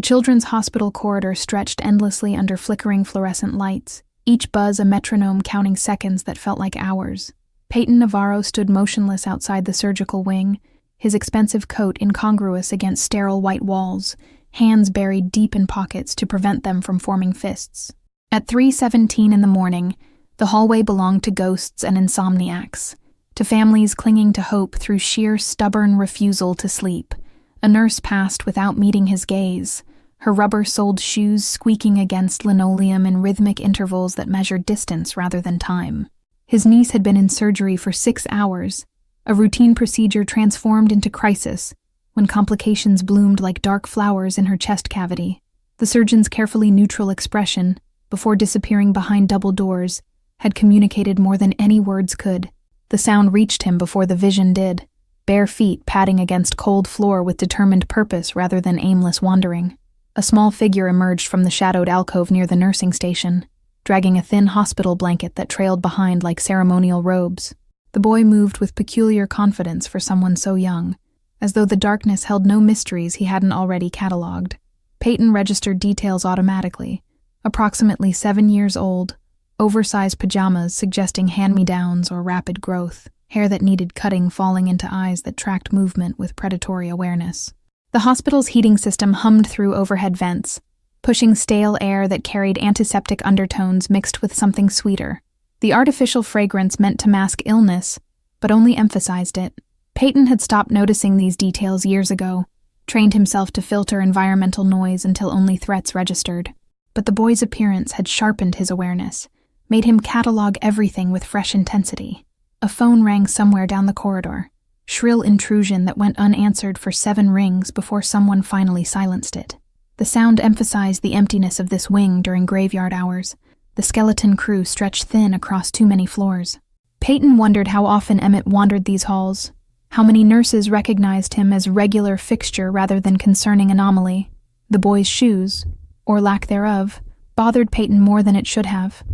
The children's hospital corridor stretched endlessly under flickering fluorescent lights, each buzz a metronome counting seconds that felt like hours. Peyton Navarro stood motionless outside the surgical wing, his expensive coat incongruous against sterile white walls, hands buried deep in pockets to prevent them from forming fists. At 3:17 in the morning, the hallway belonged to ghosts and insomniacs, to families clinging to hope through sheer stubborn refusal to sleep. A nurse passed without meeting his gaze, her rubber-soled shoes squeaking against linoleum in rhythmic intervals that measured distance rather than time. His niece had been in surgery for 6 hours, a routine procedure transformed into crisis when complications bloomed like dark flowers in her chest cavity. The surgeon's carefully neutral expression, before disappearing behind double doors, had communicated more than any words could. The sound reached him before the vision did, bare feet padding against cold floor with determined purpose rather than aimless wandering. A small figure emerged from the shadowed alcove near the nursing station, dragging a thin hospital blanket that trailed behind like ceremonial robes. The boy moved with peculiar confidence for someone so young, as though the darkness held no mysteries he hadn't already catalogued. Peyton registered details automatically. Approximately 7 years old, oversized pajamas suggesting hand-me-downs or rapid growth, hair that needed cutting falling into eyes that tracked movement with predatory awareness. The hospital's heating system hummed through overhead vents, pushing stale air that carried antiseptic undertones mixed with something sweeter. The artificial fragrance meant to mask illness, but only emphasized it. Peyton had stopped noticing these details years ago, trained himself to filter environmental noise until only threats registered. But the boy's appearance had sharpened his awareness, made him catalog everything with fresh intensity. A phone rang somewhere down the corridor, shrill intrusion that went unanswered for 7 rings before someone finally silenced it. The sound emphasized the emptiness of this wing during graveyard hours. The skeleton crew stretched thin across too many floors. Peyton wondered how often Emmett wandered these halls, how many nurses recognized him as regular fixture rather than concerning anomaly. The boy's shoes, or lack thereof, bothered Peyton more than it should have.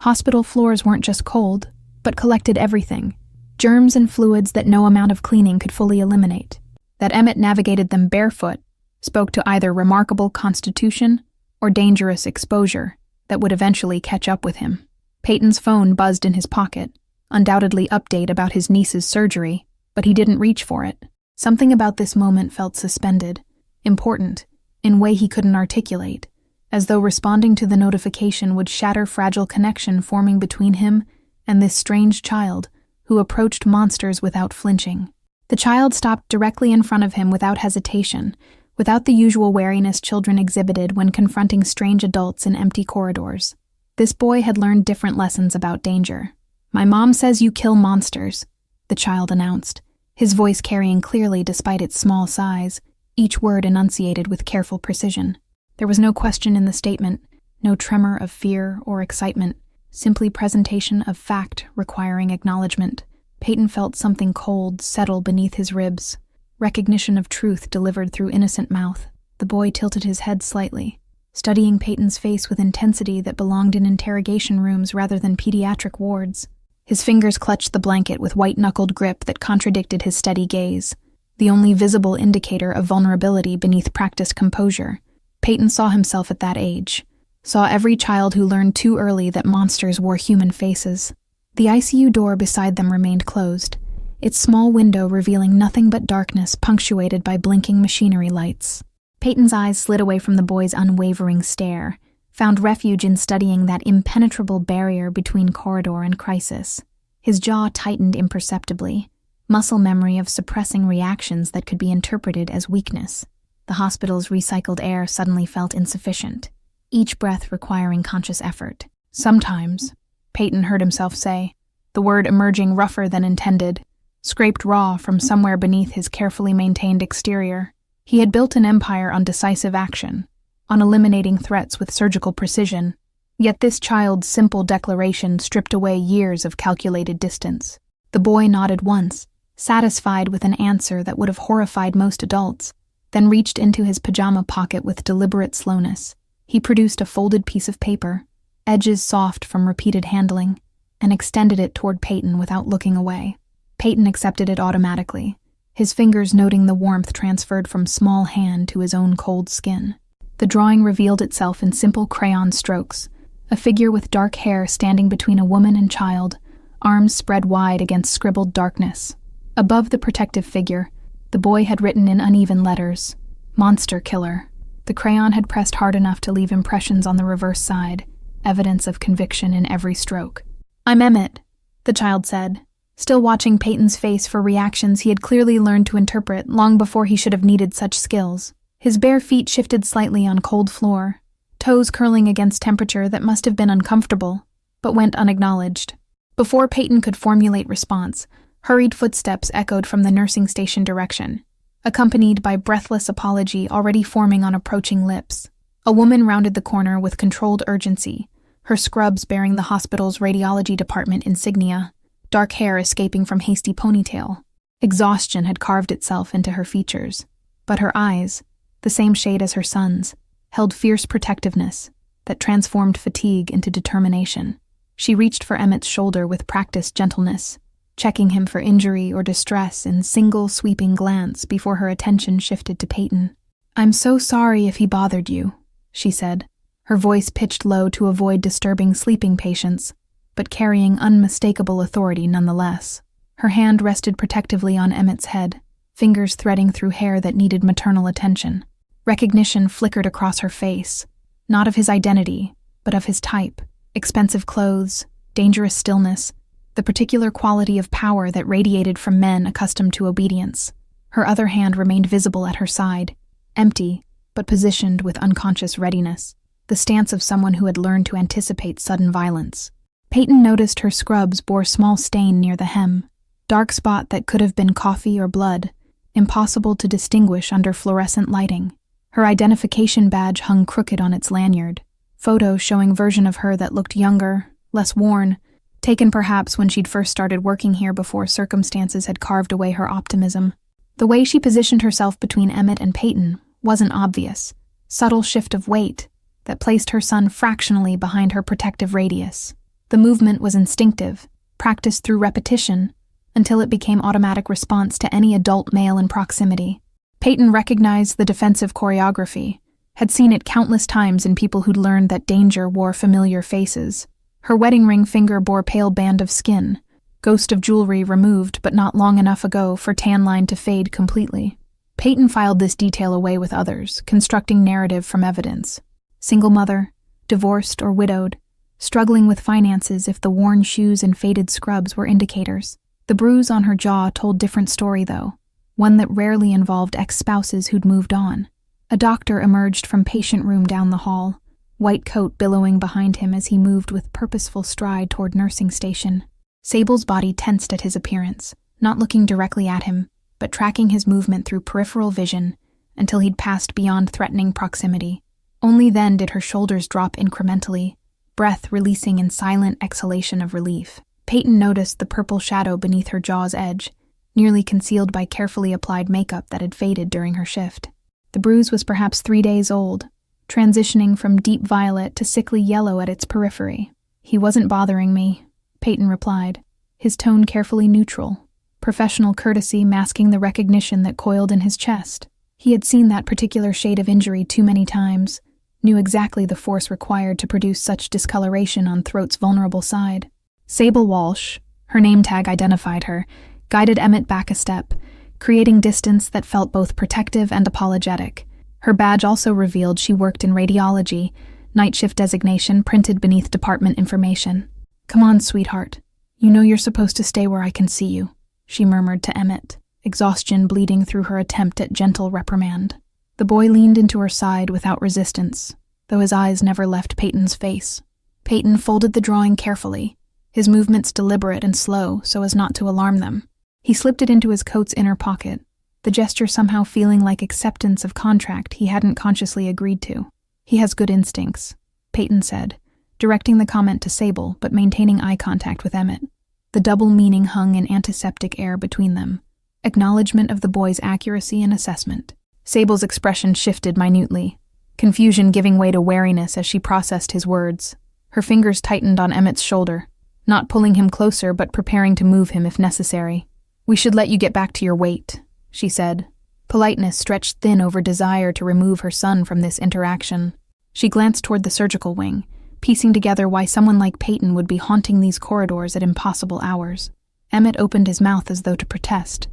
Hospital floors weren't just cold, but collected everything, germs and fluids that no amount of cleaning could fully eliminate. That Emmett navigated them barefoot spoke to either remarkable constitution or dangerous exposure that would eventually catch up with him. Peyton's phone buzzed in his pocket, undoubtedly update about his niece's surgery, but he didn't reach for it. Something about this moment felt suspended, important, in a way he couldn't articulate, as though responding to the notification would shatter fragile connection forming between him and this strange child who approached monsters without flinching. The child stopped directly in front of him without hesitation, without the usual wariness children exhibited when confronting strange adults in empty corridors. This boy had learned different lessons about danger. "My mom says you kill monsters," the child announced, his voice carrying clearly despite its small size, each word enunciated with careful precision. There was no question in the statement, no tremor of fear or excitement, simply presentation of fact requiring acknowledgement. Peyton felt something cold settle beneath his ribs, recognition of truth delivered through innocent mouth. The boy tilted his head slightly, studying Peyton's face with intensity that belonged in interrogation rooms rather than pediatric wards. His fingers clutched the blanket with white-knuckled grip that contradicted his steady gaze, the only visible indicator of vulnerability beneath practiced composure. Peyton saw himself at that age, saw every child who learned too early that monsters wore human faces. The ICU door beside them remained closed, its small window revealing nothing but darkness punctuated by blinking machinery lights. Peyton's eyes slid away from the boy's unwavering stare, found refuge in studying that impenetrable barrier between corridor and crisis. His jaw tightened imperceptibly, muscle memory of suppressing reactions that could be interpreted as weakness. The hospital's recycled air suddenly felt insufficient, each breath requiring conscious effort. "Sometimes," Peyton heard himself say, the word emerging rougher than intended, scraped raw from somewhere beneath his carefully maintained exterior. He had built an empire on decisive action, on eliminating threats with surgical precision, yet this child's simple declaration stripped away years of calculated distance. The boy nodded once, satisfied with an answer that would have horrified most adults, then reached into his pajama pocket with deliberate slowness. He produced a folded piece of paper, edges soft from repeated handling, and extended it toward Peyton without looking away. Peyton accepted it automatically, his fingers noting the warmth transferred from small hand to his own cold skin. The drawing revealed itself in simple crayon strokes, a figure with dark hair standing between a woman and child, arms spread wide against scribbled darkness. Above the protective figure, the boy had written in uneven letters, "Monster Killer." The crayon had pressed hard enough to leave impressions on the reverse side, evidence of conviction in every stroke. "I'm Emmett," the child said, still watching Peyton's face for reactions he had clearly learned to interpret long before he should have needed such skills. His bare feet shifted slightly on cold floor, toes curling against temperature that must have been uncomfortable, but went unacknowledged. Before Peyton could formulate response, hurried footsteps echoed from the nursing station direction, accompanied by breathless apology already forming on approaching lips. A woman rounded the corner with controlled urgency, her scrubs bearing the hospital's radiology department insignia, dark hair escaping from hasty ponytail. Exhaustion had carved itself into her features, but her eyes, the same shade as her son's, held fierce protectiveness that transformed fatigue into determination. She reached for Emmett's shoulder with practiced gentleness, checking him for injury or distress in single sweeping glance before her attention shifted to Peyton. "I'm so sorry if he bothered you," she said, her voice pitched low to avoid disturbing sleeping patients, but carrying unmistakable authority nonetheless. Her hand rested protectively on Emmett's head, fingers threading through hair that needed maternal attention. Recognition flickered across her face, not of his identity, but of his type. Expensive clothes, dangerous stillness, the particular quality of power that radiated from men accustomed to obedience. Her other hand remained visible at her side, empty, but positioned with unconscious readiness, the stance of someone who had learned to anticipate sudden violence. Peyton noticed her scrubs bore small stain near the hem, dark spot that could have been coffee or blood, impossible to distinguish under fluorescent lighting. Her identification badge hung crooked on its lanyard, photos showing version of her that looked younger, less worn, taken perhaps when she'd first started working here before circumstances had carved away her optimism. The way she positioned herself between Emmett and Peyton wasn't obvious, subtle shift of weight that placed her son fractionally behind her protective radius. The movement was instinctive, practiced through repetition, until it became automatic response to any adult male in proximity. Peyton recognized the defensive choreography, had seen it countless times in people who'd learned that danger wore familiar faces. Her wedding ring finger bore pale band of skin, ghost of jewelry removed but not long enough ago for tan line to fade completely. Peyton filed this detail away with others, constructing narrative from evidence. Single mother, divorced or widowed, struggling with finances if the worn shoes and faded scrubs were indicators. The bruise on her jaw told different story though, one that rarely involved ex-spouses who'd moved on. A doctor emerged from patient room down the hall, white coat billowing behind him as he moved with purposeful stride toward nursing station. Sable's body tensed at his appearance, not looking directly at him, but tracking his movement through peripheral vision until he'd passed beyond threatening proximity. Only then did her shoulders drop incrementally, breath releasing in silent exhalation of relief. Peyton noticed the purple shadow beneath her jaw's edge, nearly concealed by carefully applied makeup that had faded during her shift. The bruise was perhaps 3 days old, transitioning from deep violet to sickly yellow at its periphery. "He wasn't bothering me," Peyton replied, his tone carefully neutral, professional courtesy masking the recognition that coiled in his chest. He had seen that particular shade of injury too many times, knew exactly the force required to produce such discoloration on throat's vulnerable side. Sable Walsh, her name tag identified her, guided Emmett back a step, creating distance that felt both protective and apologetic. Her badge also revealed she worked in radiology, night shift designation printed beneath department information. "Come on, sweetheart. You know you're supposed to stay where I can see you," she murmured to Emmett, exhaustion bleeding through her attempt at gentle reprimand. The boy leaned into her side without resistance, though his eyes never left Peyton's face. Peyton folded the drawing carefully, his movements deliberate and slow so as not to alarm them. He slipped it into his coat's inner pocket, the gesture somehow feeling like acceptance of contract he hadn't consciously agreed to. "He has good instincts," Peyton said, directing the comment to Sable but maintaining eye contact with Emmett. The double meaning hung in antiseptic air between them, acknowledgement of the boy's accuracy and assessment. Sable's expression shifted minutely, confusion giving way to wariness as she processed his words. Her fingers tightened on Emmett's shoulder, not pulling him closer but preparing to move him if necessary. "We should let you get back to your weight," she said, Politeness stretched thin over desire to remove her son from this interaction. She glanced toward the surgical wing, piecing together why someone like Peyton would be haunting these corridors at impossible hours. Emmett opened his mouth as though to protest,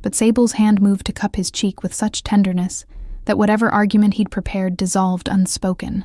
but Sable's hand moved to cup his cheek with such tenderness that whatever argument he'd prepared dissolved unspoken.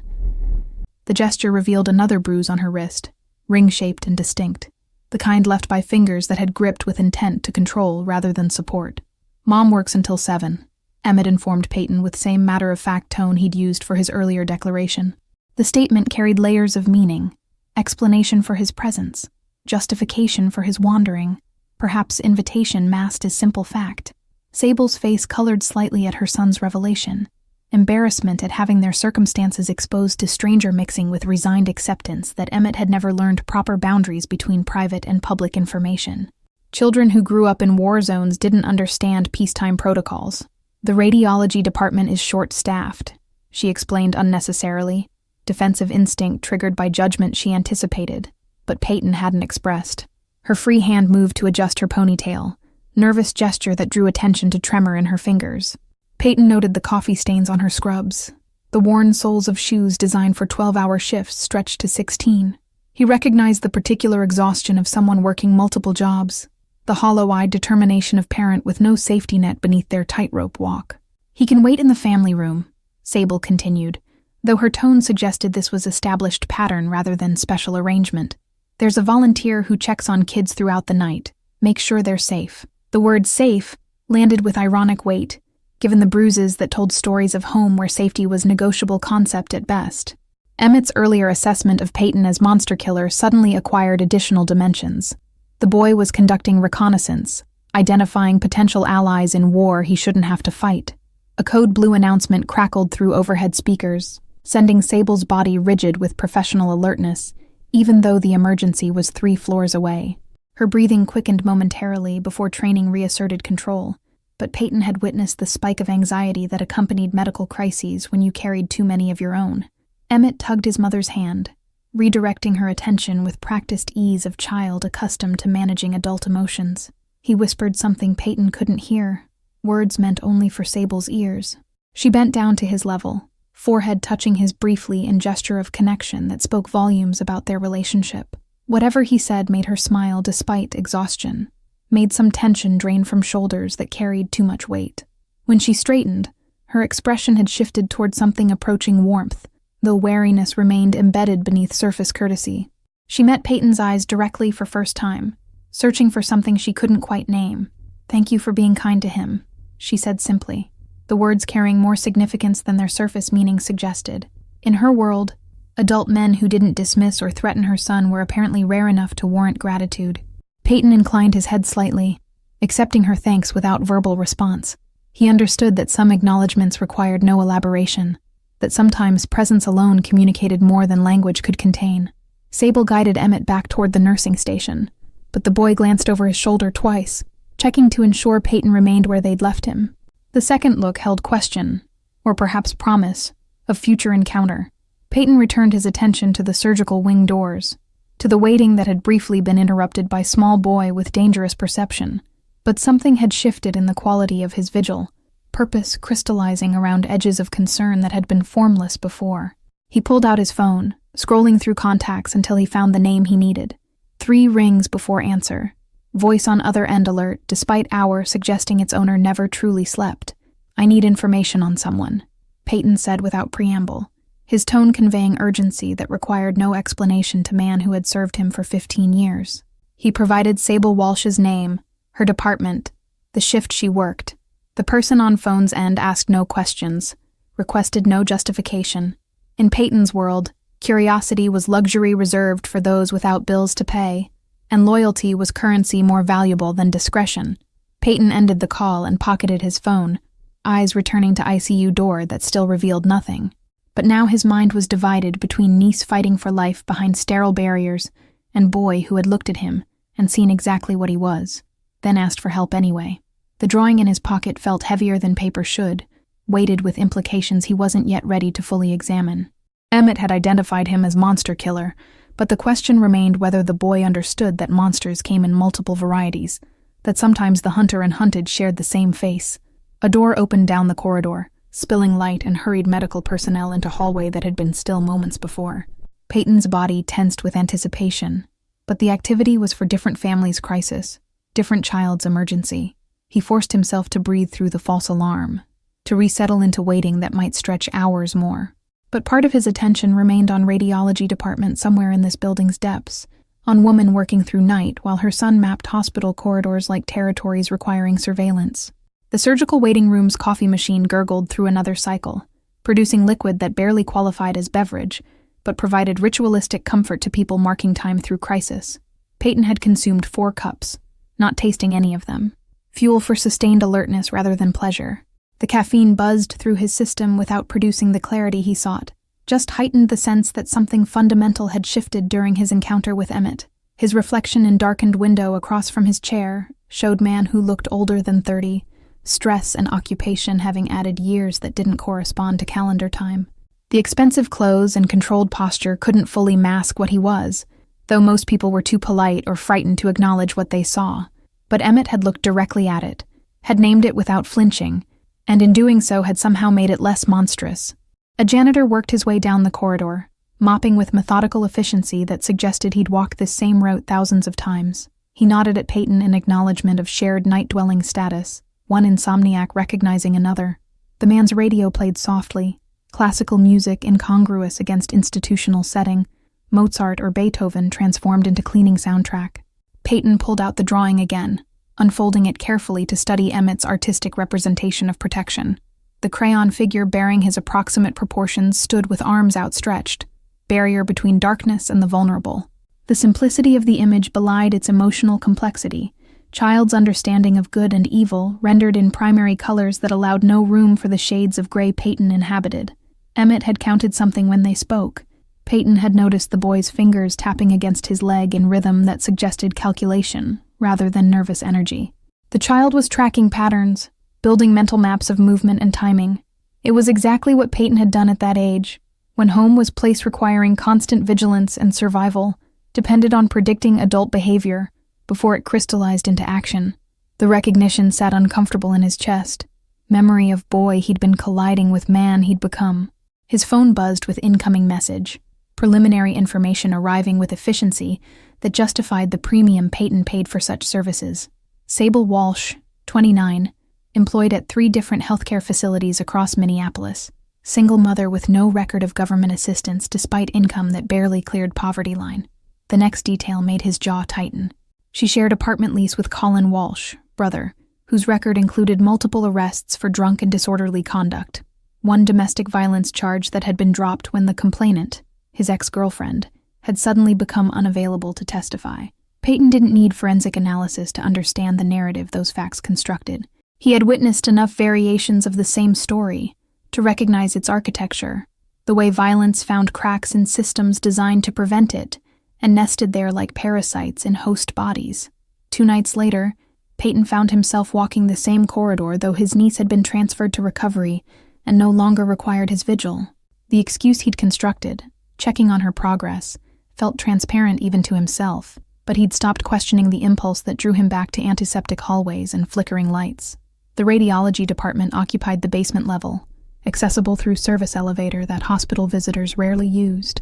The gesture revealed another bruise on her wrist, ring-shaped and distinct, the kind left by fingers that had gripped with intent to control rather than support. "Mom works until 7, Emmett informed Peyton with same matter-of-fact tone he'd used for his earlier declaration. The statement carried layers of meaning, explanation for his presence, justification for his wandering, perhaps invitation masked as simple fact. Sable's face colored slightly at her son's revelation, embarrassment at having their circumstances exposed to stranger mixing with resigned acceptance that Emmett had never learned proper boundaries between private and public information. Children who grew up in war zones didn't understand peacetime protocols. "The radiology department is short-staffed," she explained unnecessarily, defensive instinct triggered by judgment she anticipated, but Peyton hadn't expressed. Her free hand moved to adjust her ponytail, nervous gesture that drew attention to tremor in her fingers. Peyton noted the coffee stains on her scrubs, the worn soles of shoes designed for 12-hour shifts stretched to 16. He recognized the particular exhaustion of someone working multiple jobs, the hollow-eyed determination of parent with no safety net beneath their tightrope walk. "He can wait in the family room," Sable continued, though her tone suggested this was established pattern rather than special arrangement. "There's a volunteer who checks on kids throughout the night, makes sure they're safe." The word safe landed with ironic weight, given the bruises that told stories of home where safety was negotiable concept at best. Emmett's earlier assessment of Peyton as monster killer suddenly acquired additional dimensions. The boy was conducting reconnaissance, identifying potential allies in war he shouldn't have to fight. A code blue announcement crackled through overhead speakers, sending Sable's body rigid with professional alertness, even though the emergency was 3 floors away. Her breathing quickened momentarily before training reasserted control, but Peyton had witnessed the spike of anxiety that accompanied medical crises when you carried too many of your own. Emmett tugged his mother's hand, redirecting her attention with practiced ease of child accustomed to managing adult emotions. He whispered something Peyton couldn't hear, words meant only for Sable's ears. She bent down to his level, forehead touching his briefly in gesture of connection that spoke volumes about their relationship. Whatever he said made her smile despite exhaustion, made some tension drain from shoulders that carried too much weight. When she straightened, her expression had shifted toward something approaching warmth, though wariness remained embedded beneath surface courtesy. She met Peyton's eyes directly for first time, searching for something she couldn't quite name. "Thank you for being kind to him," she said simply, the words carrying more significance than their surface meaning suggested. In her world, adult men who didn't dismiss or threaten her son were apparently rare enough to warrant gratitude. Peyton inclined his head slightly, accepting her thanks without verbal response. He understood that some acknowledgments required no elaboration, that sometimes presence alone communicated more than language could contain. Sable guided Emmett back toward the nursing station, but the boy glanced over his shoulder twice, checking to ensure Peyton remained where they'd left him. The second look held question, or perhaps promise, of future encounter. Peyton returned his attention to the surgical wing doors, to the waiting that had briefly been interrupted by small boy with dangerous perception. But something had shifted in the quality of his vigil, purpose crystallizing around edges of concern that had been formless before. He pulled out his phone, scrolling through contacts until he found the name he needed. 3 rings before answer. Voice on other end alert, despite hour suggesting its owner never truly slept. "I need information on someone," Peyton said without preamble, his tone conveying urgency that required no explanation to man who had served him for 15 years. He provided Sable Walsh's name, her department, the shift she worked. The person on phone's end asked no questions, requested no justification. In Peyton's world, curiosity was luxury reserved for those without bills to pay, and loyalty was currency more valuable than discretion. Peyton ended the call and pocketed his phone, eyes returning to ICU door that still revealed nothing. But now his mind was divided between niece fighting for life behind sterile barriers and boy who had looked at him and seen exactly what he was, then asked for help anyway. The drawing in his pocket felt heavier than paper should, weighted with implications he wasn't yet ready to fully examine. Emmett had identified him as monster killer, but the question remained whether the boy understood that monsters came in multiple varieties, that sometimes the hunter and hunted shared the same face. A door opened down the corridor, spilling light and hurried medical personnel into a hallway that had been still moments before. Peyton's body tensed with anticipation, but the activity was for different families' crisis, different child's emergency. He forced himself to breathe through the false alarm, to resettle into waiting that might stretch hours more. But part of his attention remained on radiology department somewhere in this building's depths, on woman working through night while her son mapped hospital corridors like territories requiring surveillance. The surgical waiting room's coffee machine gurgled through another cycle, producing liquid that barely qualified as beverage, but provided ritualistic comfort to people marking time through crisis. Peyton had consumed 4 cups, not tasting any of them. Fuel for sustained alertness rather than pleasure. The caffeine buzzed through his system without producing the clarity he sought, just heightened the sense that something fundamental had shifted during his encounter with Emmett. His reflection in darkened window across from his chair showed man who looked older than 30, stress and occupation having added years that didn't correspond to calendar time. The expensive clothes and controlled posture couldn't fully mask what he was, though most people were too polite or frightened to acknowledge what they saw. But Emmett had looked directly at it, had named it without flinching, and in doing so had somehow made it less monstrous. A janitor worked his way down the corridor, mopping with methodical efficiency that suggested he'd walked this same route thousands of times. He nodded at Peyton in acknowledgement of shared night-dwelling status, one insomniac recognizing another. The man's radio played softly, classical music incongruous against institutional setting, Mozart or Beethoven transformed into cleaning soundtrack. Peyton pulled out the drawing again, unfolding it carefully to study Emmett's artistic representation of protection. The crayon figure bearing his approximate proportions stood with arms outstretched, barrier between darkness and the vulnerable. The simplicity of the image belied its emotional complexity, child's understanding of good and evil rendered in primary colors that allowed no room for the shades of gray Peyton inhabited. Emmett had counted something when they spoke. Peyton had noticed the boy's fingers tapping against his leg in rhythm that suggested calculation, rather than nervous energy. The child was tracking patterns, building mental maps of movement and timing. It was exactly what Peyton had done at that age, when home was place requiring constant vigilance and survival, depended on predicting adult behavior before it crystallized into action. The recognition sat uncomfortable in his chest, memory of boy he'd been colliding with man he'd become. His phone buzzed with incoming message, preliminary information arriving with efficiency that justified the premium Peyton paid for such services. Sable Walsh, 29, employed at 3 different healthcare facilities across Minneapolis. Single mother with no record of government assistance despite income that barely cleared poverty line. The next detail made his jaw tighten. She shared apartment lease with Colin Walsh, brother, whose record included multiple arrests for drunk and disorderly conduct. One domestic violence charge that had been dropped when the complainant, his ex-girlfriend, had suddenly become unavailable to testify. Peyton didn't need forensic analysis to understand the narrative those facts constructed. He had witnessed enough variations of the same story to recognize its architecture, the way violence found cracks in systems designed to prevent it, and nested there like parasites in host bodies. 2 nights later, Peyton found himself walking the same corridor, though his niece had been transferred to recovery and no longer required his vigil. The excuse he'd constructed, checking on her progress, felt transparent even to himself, but he'd stopped questioning the impulse that drew him back to antiseptic hallways and flickering lights. The radiology department occupied the basement level, accessible through service elevator that hospital visitors rarely used.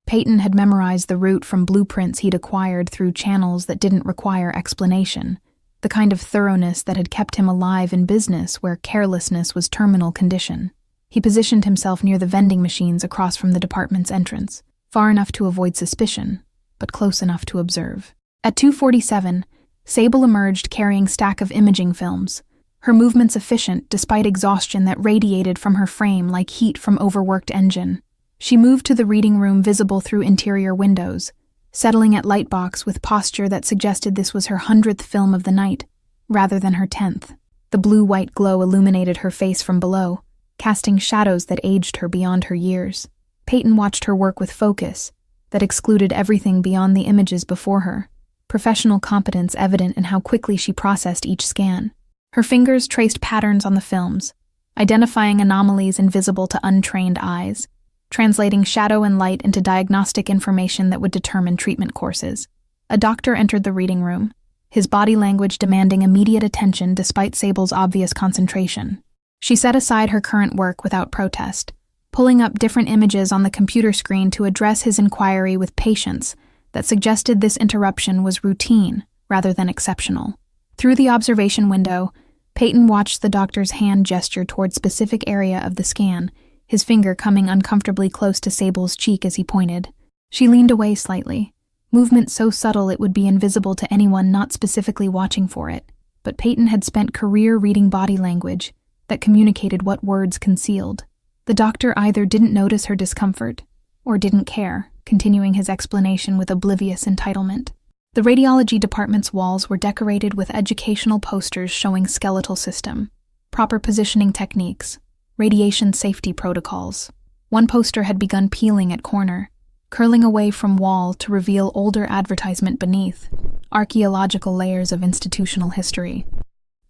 Peyton had memorized the route from blueprints he'd acquired through channels that didn't require explanation, the kind of thoroughness that had kept him alive in business where carelessness was terminal condition. He positioned himself near the vending machines across from the department's entrance, far enough to avoid suspicion, but close enough to observe. At 2:47, Sable emerged carrying stack of imaging films, her movements efficient despite exhaustion that radiated from her frame like heat from overworked engine. She moved to the reading room visible through interior windows, settling at lightbox with posture that suggested this was her 100th film of the night, rather than her 10th. The blue-white glow illuminated her face from below, casting shadows that aged her beyond her years. Peyton watched her work with focus that excluded everything beyond the images before her, professional competence evident in how quickly she processed each scan. Her fingers traced patterns on the films, identifying anomalies invisible to untrained eyes, translating shadow and light into diagnostic information that would determine treatment courses. A doctor entered the reading room, his body language demanding immediate attention despite Sable's obvious concentration. She set aside her current work without protest, pulling up different images on the computer screen to address his inquiry with patience that suggested this interruption was routine rather than exceptional. Through the observation window, Peyton watched the doctor's hand gesture toward specific area of the scan, his finger coming uncomfortably close to Sable's cheek as he pointed. She leaned away slightly, movement so subtle it would be invisible to anyone not specifically watching for it, but Peyton had spent career reading body language that communicated what words concealed. The doctor either didn't notice her discomfort or didn't care, continuing his explanation with oblivious entitlement. The radiology department's walls were decorated with educational posters showing skeletal system, proper positioning techniques, radiation safety protocols. One poster had begun peeling at corner, curling away from wall to reveal older advertisement beneath, archaeological layers of institutional history.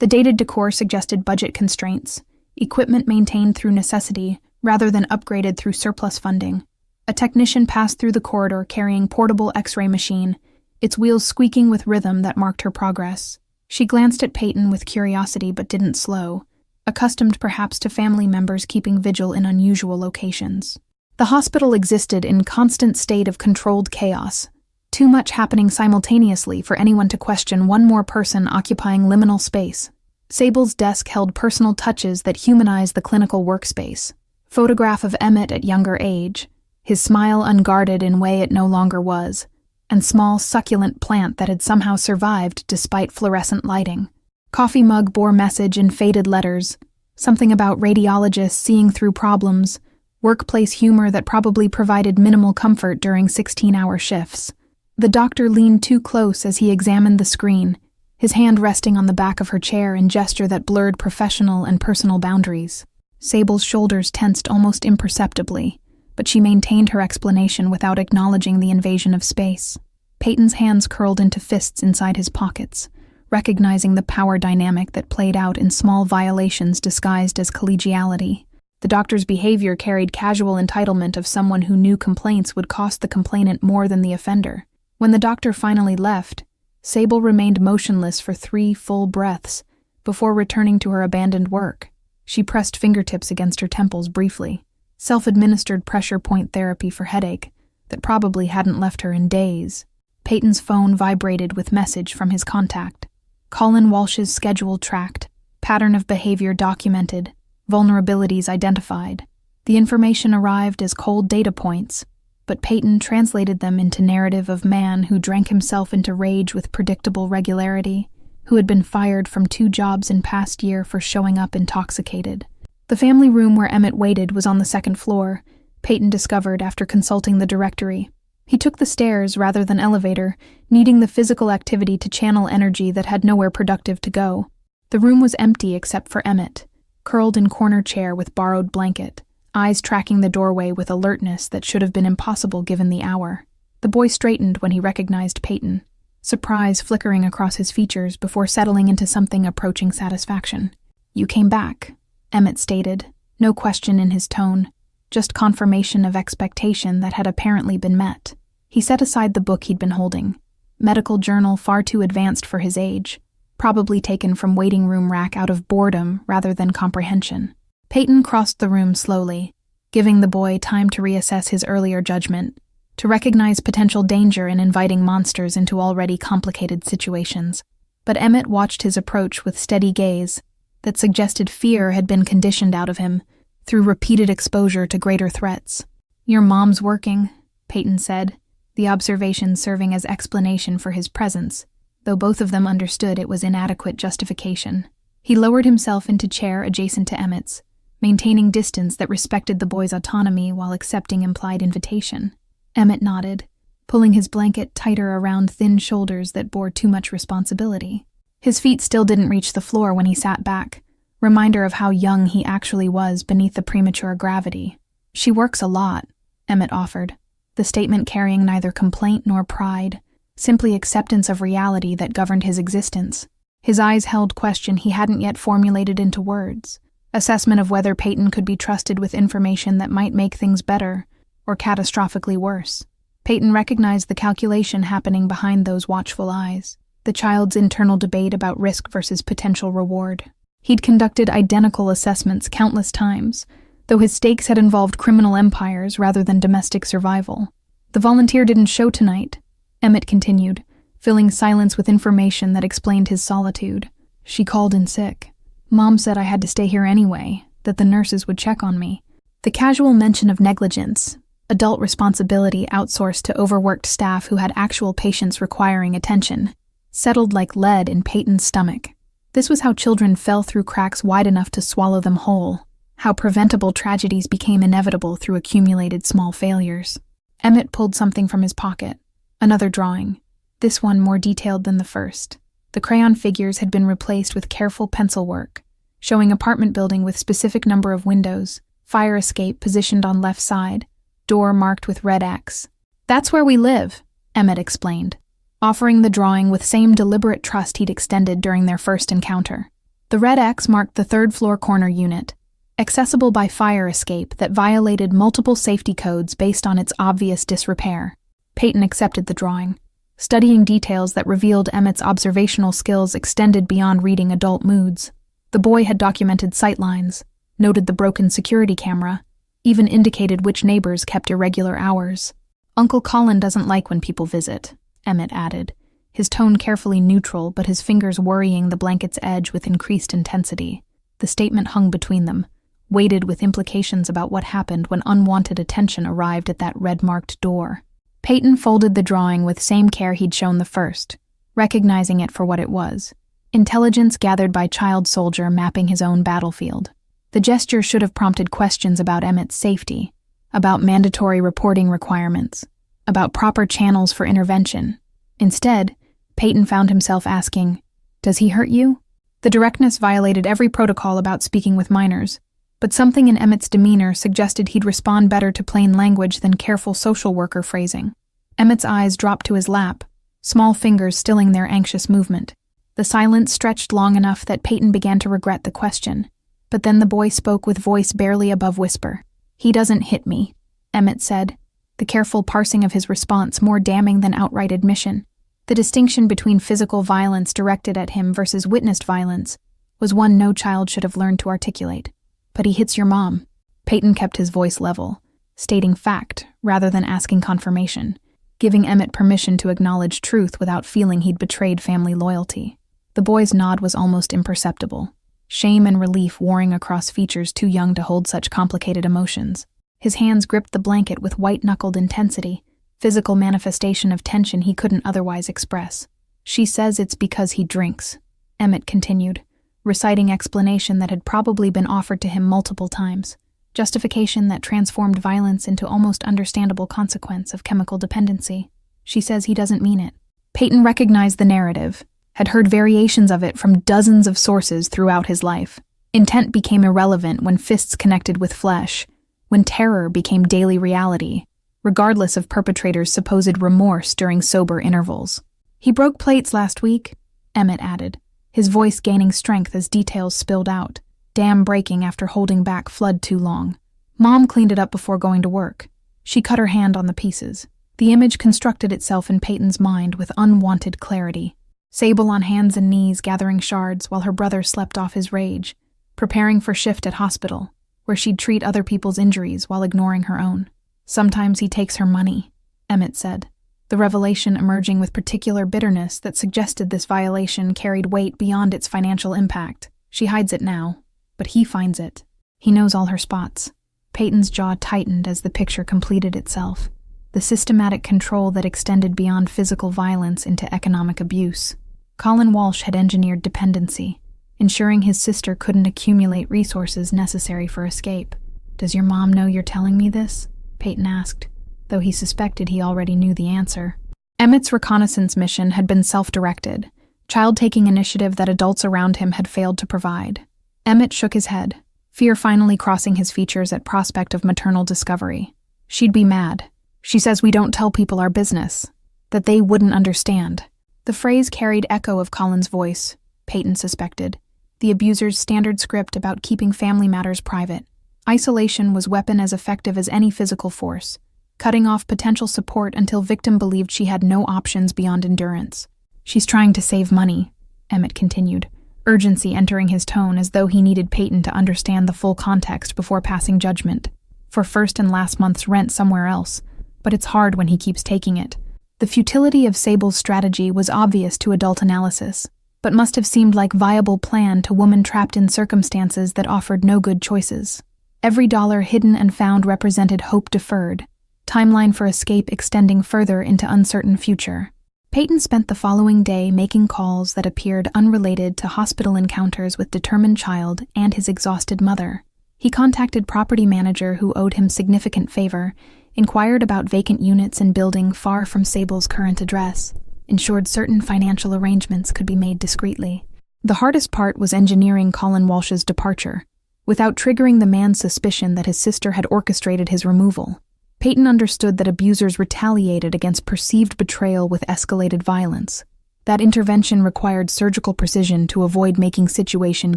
The dated decor suggested budget constraints, equipment maintained through necessity rather than upgraded through surplus funding. A technician passed through the corridor carrying portable X-ray machine, its wheels squeaking with rhythm that marked her progress. She glanced at Peyton with curiosity but didn't slow, accustomed perhaps to family members keeping vigil in unusual locations. The hospital existed in constant state of controlled chaos, too much happening simultaneously for anyone to question one more person occupying liminal space. Sable's desk held personal touches that humanized the clinical workspace. Photograph of Emmett at younger age, his smile unguarded in way it no longer was, and small succulent plant that had somehow survived despite fluorescent lighting. Coffee mug bore message in faded letters, something about radiologists seeing through problems, workplace humor that probably provided minimal comfort during 16-hour shifts. The doctor leaned too close as he examined the screen, his hand resting on the back of her chair in gesture that blurred professional and personal boundaries. Sable's shoulders tensed almost imperceptibly, but she maintained her explanation without acknowledging the invasion of space. Peyton's hands curled into fists inside his pockets, recognizing the power dynamic that played out in small violations disguised as collegiality. The doctor's behavior carried casual entitlement of someone who knew complaints would cost the complainant more than the offender. When the doctor finally left, Sable remained motionless for 3 full breaths before returning to her abandoned work. She pressed fingertips against her temples briefly, self-administered pressure point therapy for headache that probably hadn't left her in days. Peyton's phone vibrated with message from his contact. Colin Walsh's schedule tracked, pattern of behavior documented, vulnerabilities identified. The information arrived as cold data points, but Peyton translated them into narrative of man who drank himself into rage with predictable regularity, who had been fired from 2 jobs in past year for showing up intoxicated. The family room where Emmett waited was on the 2nd floor, Peyton discovered after consulting the directory. He took the stairs rather than elevator, needing the physical activity to channel energy that had nowhere productive to go. The room was empty except for Emmett, curled in corner chair with borrowed blanket, eyes tracking the doorway with alertness that should have been impossible given the hour. The boy straightened when he recognized Peyton, surprise flickering across his features before settling into something approaching satisfaction. "You came back," Emmett stated, no question in his tone, just confirmation of expectation that had apparently been met. He set aside the book he'd been holding, medical journal far too advanced for his age, probably taken from waiting room rack out of boredom rather than comprehension. Peyton crossed the room slowly, giving the boy time to reassess his earlier judgment, to recognize potential danger in inviting monsters into already complicated situations. But Emmett watched his approach with steady gaze that suggested fear had been conditioned out of him through repeated exposure to greater threats. "Your mom's working," Peyton said, the observation serving as explanation for his presence, though both of them understood it was inadequate justification. He lowered himself into chair adjacent to Emmett's, maintaining distance that respected the boy's autonomy while accepting implied invitation. Emmett nodded, pulling his blanket tighter around thin shoulders that bore too much responsibility. His feet still didn't reach the floor when he sat back, reminder of how young he actually was beneath the premature gravity. "She works a lot," Emmett offered, the statement carrying neither complaint nor pride, simply acceptance of reality that governed his existence. His eyes held question he hadn't yet formulated into words, assessment of whether Peyton could be trusted with information that might make things better or catastrophically worse. Peyton recognized the calculation happening behind those watchful eyes. the child's internal debate about risk versus potential reward. He'd conducted identical assessments countless times, though his stakes had involved criminal empires rather than domestic survival. The volunteer didn't show tonight, Emmett continued, filling silence with information that explained his solitude. She called in sick. Mom said I had to stay here anyway, that the nurses would check on me. The casual mention of negligence, adult responsibility outsourced to overworked staff who had actual patients requiring attention, settled like lead in Peyton's stomach. This was how children fell through cracks wide enough to swallow them whole, how preventable tragedies became inevitable through accumulated small failures. Emmett pulled something from his pocket, another drawing, this one more detailed than the first. The crayon figures had been replaced with careful pencil work, showing apartment building with specific number of windows, fire escape positioned on left side, door marked with red X. That's where we live, Emmett explained, offering the drawing with same deliberate trust he'd extended during their first encounter. The red X marked the third-floor corner unit, accessible by fire escape that violated multiple safety codes based on its obvious disrepair. Peyton accepted the drawing, studying details that revealed Emmett's observational skills extended beyond reading adult moods. The boy had documented sightlines, noted the broken security camera, even indicated which neighbors kept irregular hours. Uncle Colin doesn't like when people visit, Emmett added, his tone carefully neutral but his fingers worrying the blanket's edge with increased intensity. The statement hung between them, weighted with implications about what happened when unwanted attention arrived at that red-marked door. Peyton folded the drawing with same care he'd shown the first, recognizing it for what it was. Intelligence gathered by child soldier mapping his own battlefield. The gesture should have prompted questions about Emmett's safety, about mandatory reporting requirements, about proper channels for intervention. Instead, Peyton found himself asking, "Does he hurt you?" The directness violated every protocol about speaking with minors, but something in Emmett's demeanor suggested he'd respond better to plain language than careful social worker phrasing. Emmett's eyes dropped to his lap, small fingers stilling their anxious movement. The silence stretched long enough that Peyton began to regret the question. But then the boy spoke with voice barely above whisper. "He doesn't hit me," Emmett said, the careful parsing of his response more damning than outright admission. The distinction between physical violence directed at him versus witnessed violence was one no child should have learned to articulate. "But he hits your mom." Peyton kept his voice level, stating fact rather than asking confirmation, giving Emmett permission to acknowledge truth without feeling he'd betrayed family loyalty. The boy's nod was almost imperceptible, shame and relief warring across features too young to hold such complicated emotions. His hands gripped the blanket with white-knuckled intensity, physical manifestation of tension he couldn't otherwise express. "She says it's because he drinks," Emmett continued, reciting explanation that had probably been offered to him multiple times, justification that transformed violence into almost understandable consequence of chemical dependency. "She says he doesn't mean it." Peyton recognized the narrative, had heard variations of it from dozens of sources throughout his life. Intent became irrelevant when fists connected with flesh, when terror became daily reality, regardless of perpetrators' supposed remorse during sober intervals. "He broke plates last week," Emmett added, his voice gaining strength as details spilled out, dam breaking after holding back flood too long. "Mom cleaned it up before going to work. She cut her hand on the pieces." The image constructed itself in Peyton's mind with unwanted clarity. Sable on hands and knees gathering shards while her brother slept off his rage, preparing for shift at hospital, where she'd treat other people's injuries while ignoring her own. "Sometimes he takes her money," Emmett said, the revelation emerging with particular bitterness that suggested this violation carried weight beyond its financial impact. "She hides it now, but he finds it. He knows all her spots." Peyton's jaw tightened as the picture completed itself, the systematic control that extended beyond physical violence into economic abuse. Colin Walsh had engineered dependency, ensuring his sister couldn't accumulate resources necessary for escape. "Does your mom know you're telling me this?" Peyton asked, though he suspected he already knew the answer. Emmett's reconnaissance mission had been self-directed, child-taking initiative that adults around him had failed to provide. Emmett shook his head, fear finally crossing his features at prospect of maternal discovery. "She'd be mad. She says we don't tell people our business, that they wouldn't understand." The phrase carried echo of Colin's voice, Peyton suspected, the abuser's standard script about keeping family matters private. Isolation was weapon as effective as any physical force, cutting off potential support until victim believed she had no options beyond endurance. She's trying to save money, Emmett continued, urgency entering his tone as though he needed Peyton to understand the full context before passing judgment. For first and last month's rent somewhere else, but it's hard when he keeps taking it. The futility of Sable's strategy was obvious to adult analysis, but must have seemed like viable plan to woman trapped in circumstances that offered no good choices. Every dollar hidden and found represented hope deferred, timeline for escape extending further into uncertain future. Peyton spent the following day making calls that appeared unrelated to hospital encounters with determined child and his exhausted mother. He contacted property manager who owed him significant favor, inquired about vacant units in building far from Sable's current address, ensured certain financial arrangements could be made discreetly. The hardest part was engineering Colin Walsh's departure, without triggering the man's suspicion that his sister had orchestrated his removal. Peyton understood that abusers retaliated against perceived betrayal with escalated violence. That intervention required surgical precision to avoid making situation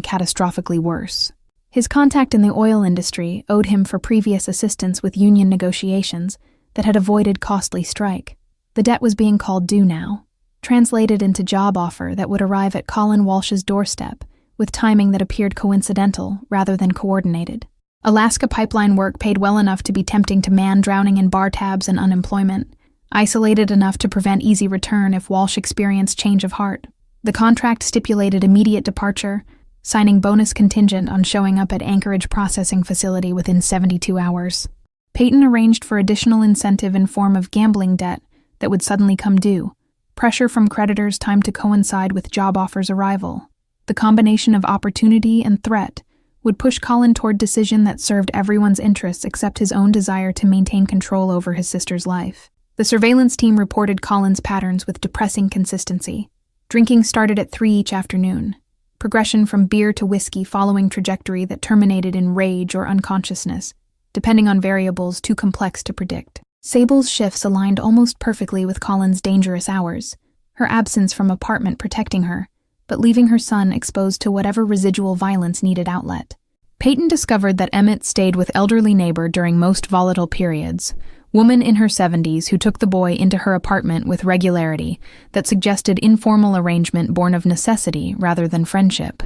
catastrophically worse. His contact in the oil industry owed him for previous assistance with union negotiations that had avoided costly strike. The debt was being called due now, translated into job offer that would arrive at Colin Walsh's doorstep, with timing that appeared coincidental rather than coordinated. Alaska pipeline work paid well enough to be tempting to man drowning in bar tabs and unemployment, isolated enough to prevent easy return if Walsh experienced change of heart. The contract stipulated immediate departure, signing bonus contingent on showing up at Anchorage processing facility within 72 hours. Peyton arranged for additional incentive in form of gambling debt that would suddenly come due, pressure from creditors timed to coincide with job offer's arrival. The combination of opportunity and threat would push Colin toward decision that served everyone's interests except his own desire to maintain control over his sister's life. The surveillance team reported Colin's patterns with depressing consistency. Drinking started at 3 each afternoon. Progression from beer to whiskey following trajectory that terminated in rage or unconsciousness, depending on variables too complex to predict. Sable's shifts aligned almost perfectly with Colin's dangerous hours, her absence from apartment protecting her, but leaving her son exposed to whatever residual violence needed outlet. Peyton discovered that Emmett stayed with elderly neighbor during most volatile periods, woman in her 70s who took the boy into her apartment with regularity that suggested informal arrangement born of necessity rather than friendship.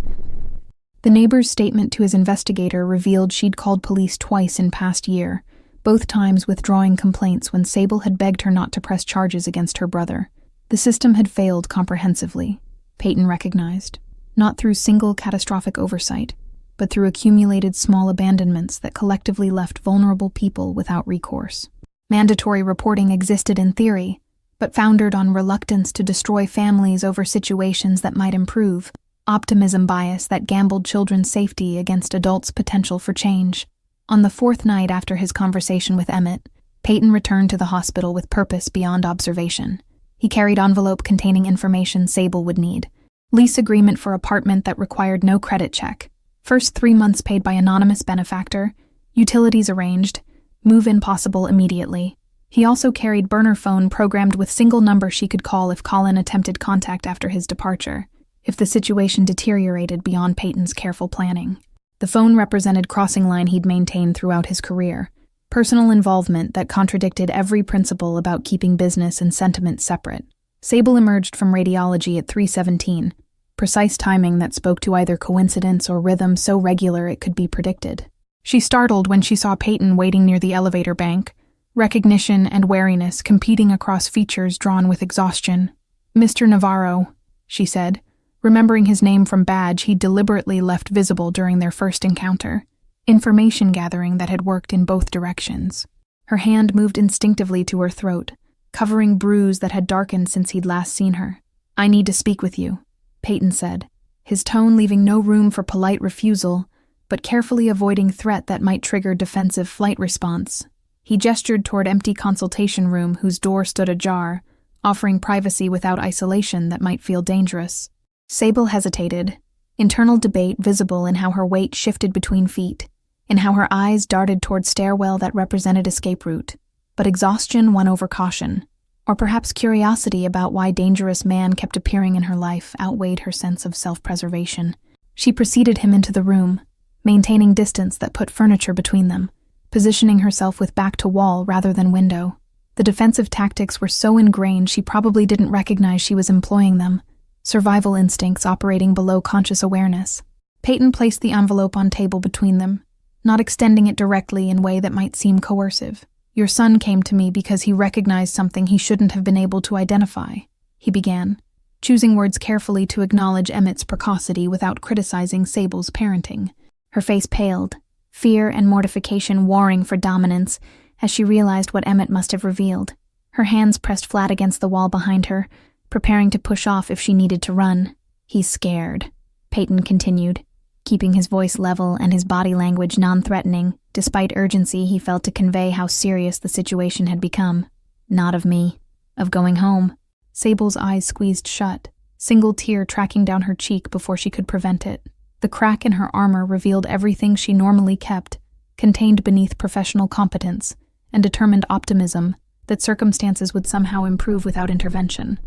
The neighbor's statement to his investigator revealed she'd called police twice in past year, both times withdrawing complaints when Sable had begged her not to press charges against her brother. The system had failed comprehensively, Peyton recognized, not through single catastrophic oversight, but through accumulated small abandonments that collectively left vulnerable people without recourse. Mandatory reporting existed in theory, but foundered on reluctance to destroy families over situations that might improve, optimism bias that gambled children's safety against adults' potential for change. On the 4th night after his conversation with Emmett, Peyton returned to the hospital with purpose beyond observation. He carried envelope containing information Sable would need. Lease agreement for apartment that required no credit check. First 3 months paid by anonymous benefactor. Utilities arranged. Move-in possible immediately. He also carried burner phone programmed with single number she could call if Colin attempted contact after his departure, if the situation deteriorated beyond Peyton's careful planning. The phone represented crossing line he'd maintained throughout his career. Personal involvement that contradicted every principle about keeping business and sentiment separate. Sable emerged from radiology at 3:17, precise timing that spoke to either coincidence or rhythm so regular it could be predicted. She startled when she saw Peyton waiting near the elevator bank, recognition and wariness competing across features drawn with exhaustion. "Mr. Navarro," she said, remembering his name from badge he'd deliberately left visible during their first encounter. Information gathering that had worked in both directions. Her hand moved instinctively to her throat, covering bruise that had darkened since he'd last seen her. "I need to speak with you," Peyton said, his tone leaving no room for polite refusal, but carefully avoiding threat that might trigger defensive flight response. He gestured toward empty consultation room whose door stood ajar, offering privacy without isolation that might feel dangerous. Sable hesitated, internal debate visible in how her weight shifted between feet, in how her eyes darted toward stairwell that represented escape route. But exhaustion won over caution, or perhaps curiosity about why dangerous man kept appearing in her life outweighed her sense of self-preservation. She preceded him into the room, maintaining distance that put furniture between them, positioning herself with back to wall rather than window. The defensive tactics were so ingrained she probably didn't recognize she was employing them, survival instincts operating below conscious awareness. Peyton placed the envelope on table between them, not extending it directly in a way that might seem coercive. "Your son came to me because he recognized something he shouldn't have been able to identify," he began, choosing words carefully to acknowledge Emmett's precocity without criticizing Sable's parenting. Her face paled, fear and mortification warring for dominance as she realized what Emmett must have revealed. Her hands pressed flat against the wall behind her, preparing to push off if she needed to run. "He's scared," Peyton continued, keeping his voice level and his body language non-threatening, despite urgency he felt to convey how serious the situation had become. "Not of me. Of going home." Sable's eyes squeezed shut, single tear tracking down her cheek before she could prevent it. The crack in her armor revealed everything she normally kept, contained beneath professional competence and determined optimism that circumstances would somehow improve without intervention.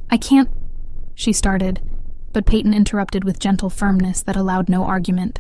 "I can't," she started, but Peyton interrupted with gentle firmness that allowed no argument.